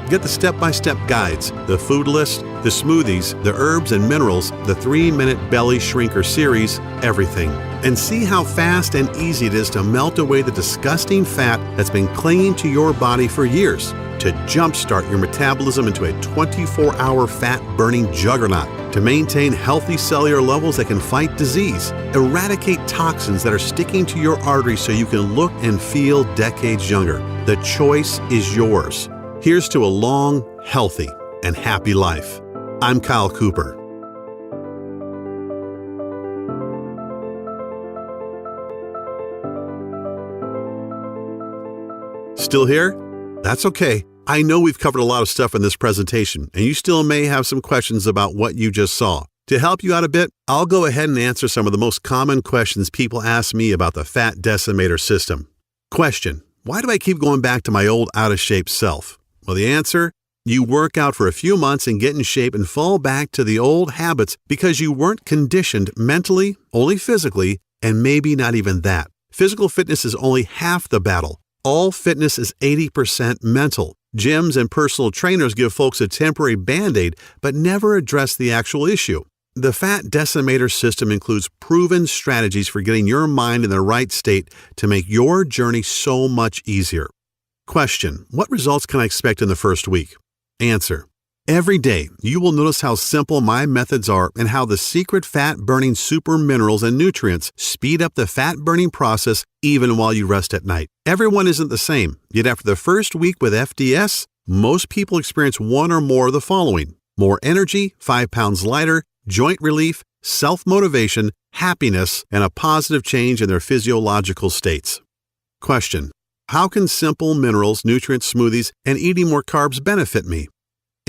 Get the step-by-step guides, the food list, the smoothies, the herbs and minerals, the 3-minute belly shrinker series, everything. And see how fast and easy it is to melt away the disgusting fat that's been clinging to your body for years, to jumpstart your metabolism into a 24-hour fat-burning juggernaut, to maintain healthy cellular levels that can fight disease, eradicate toxins that are sticking to your arteries so you can look and feel decades younger. The choice is yours. Here's to a long, healthy, and happy life. I'm Kyle Cooper. Still here? That's okay. I know we've covered a lot of stuff in this presentation, and you still may have some questions about what you just saw. To help you out a bit, I'll go ahead and answer some of the most common questions people ask me about the Fat Decimator system. Question: why do I keep going back to my old out-of-shape self? Well, the answer: you work out for a few months and get in shape and fall back to the old habits because you weren't conditioned mentally, only physically, and maybe not even that. Physical fitness is only half the battle. All fitness is 80% mental. Gyms and personal trainers give folks a temporary Band-Aid, but never address the actual issue. The Fat Decimator system includes proven strategies for getting your mind in the right state to make your journey so much easier. Question: what results can I expect in the first week? Answer: Every day, you will notice how simple my methods are and how the secret fat-burning super minerals and nutrients speed up the fat-burning process even while you rest at night. Everyone isn't the same, yet after the first week with FDS, most people experience one or more of the following: more energy, 5 pounds lighter, joint relief, self-motivation, happiness, and a positive change in their physiological states. Question: how can simple minerals, nutrient smoothies, and eating more carbs benefit me?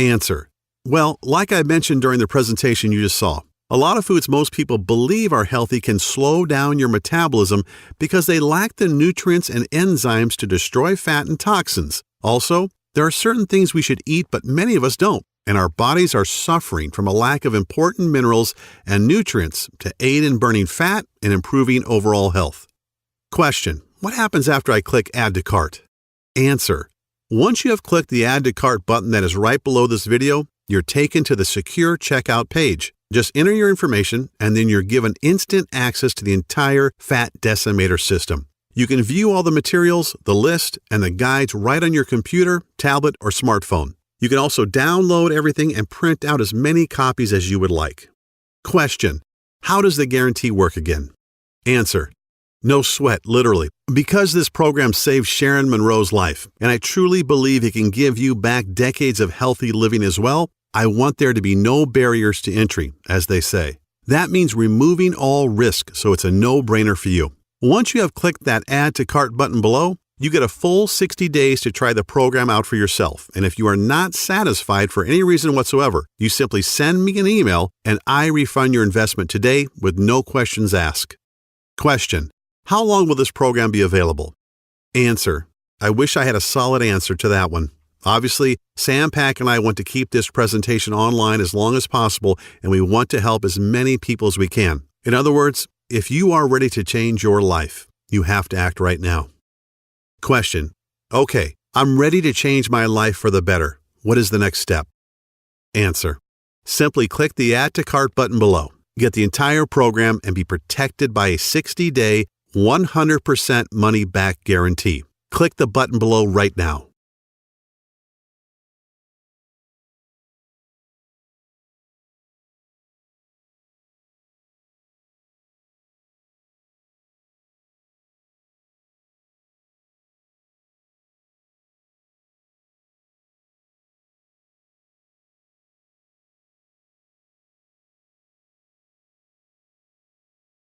Answer: well, like I mentioned during the presentation you just saw, a lot of foods most people believe are healthy can slow down your metabolism because they lack the nutrients and enzymes to destroy fat and toxins. Also, there are certain things we should eat but many of us don't, and our bodies are suffering from a lack of important minerals and nutrients to aid in burning fat and improving overall health. Question: what happens after I click Add to Cart? Answer: once you have clicked the Add to Cart button that is right below this video, you're taken to the secure checkout page. Just enter your information, and then you're given instant access to the entire Fat Decimator system. You can view all the materials, the list, and the guides right on your computer, tablet, or smartphone. You can also download everything and print out as many copies as you would like. Question: how does the guarantee work again? Answer: no sweat, literally. Because this program saved Sharon Monroe's life, and I truly believe it can give you back decades of healthy living as well, I want there to be no barriers to entry, as they say. That means removing all risk, so it's a no-brainer for you. Once you have clicked that Add to Cart button below, you get a full 60 days to try the program out for yourself, and if you are not satisfied for any reason whatsoever, you simply send me an email and I refund your investment today with no questions asked. Question: how long will this program be available? Answer: I wish I had a solid answer to that one. Obviously, Sam Pack and I want to keep this presentation online as long as possible, and we want to help as many people as we can. In other words, if you are ready to change your life, you have to act right now. Question: okay, I'm ready to change my life for the better. What is the next step? Answer: simply click the Add to Cart button below. Get the entire program and be protected by a 60-day, 100% money-back guarantee. Click the button below right now.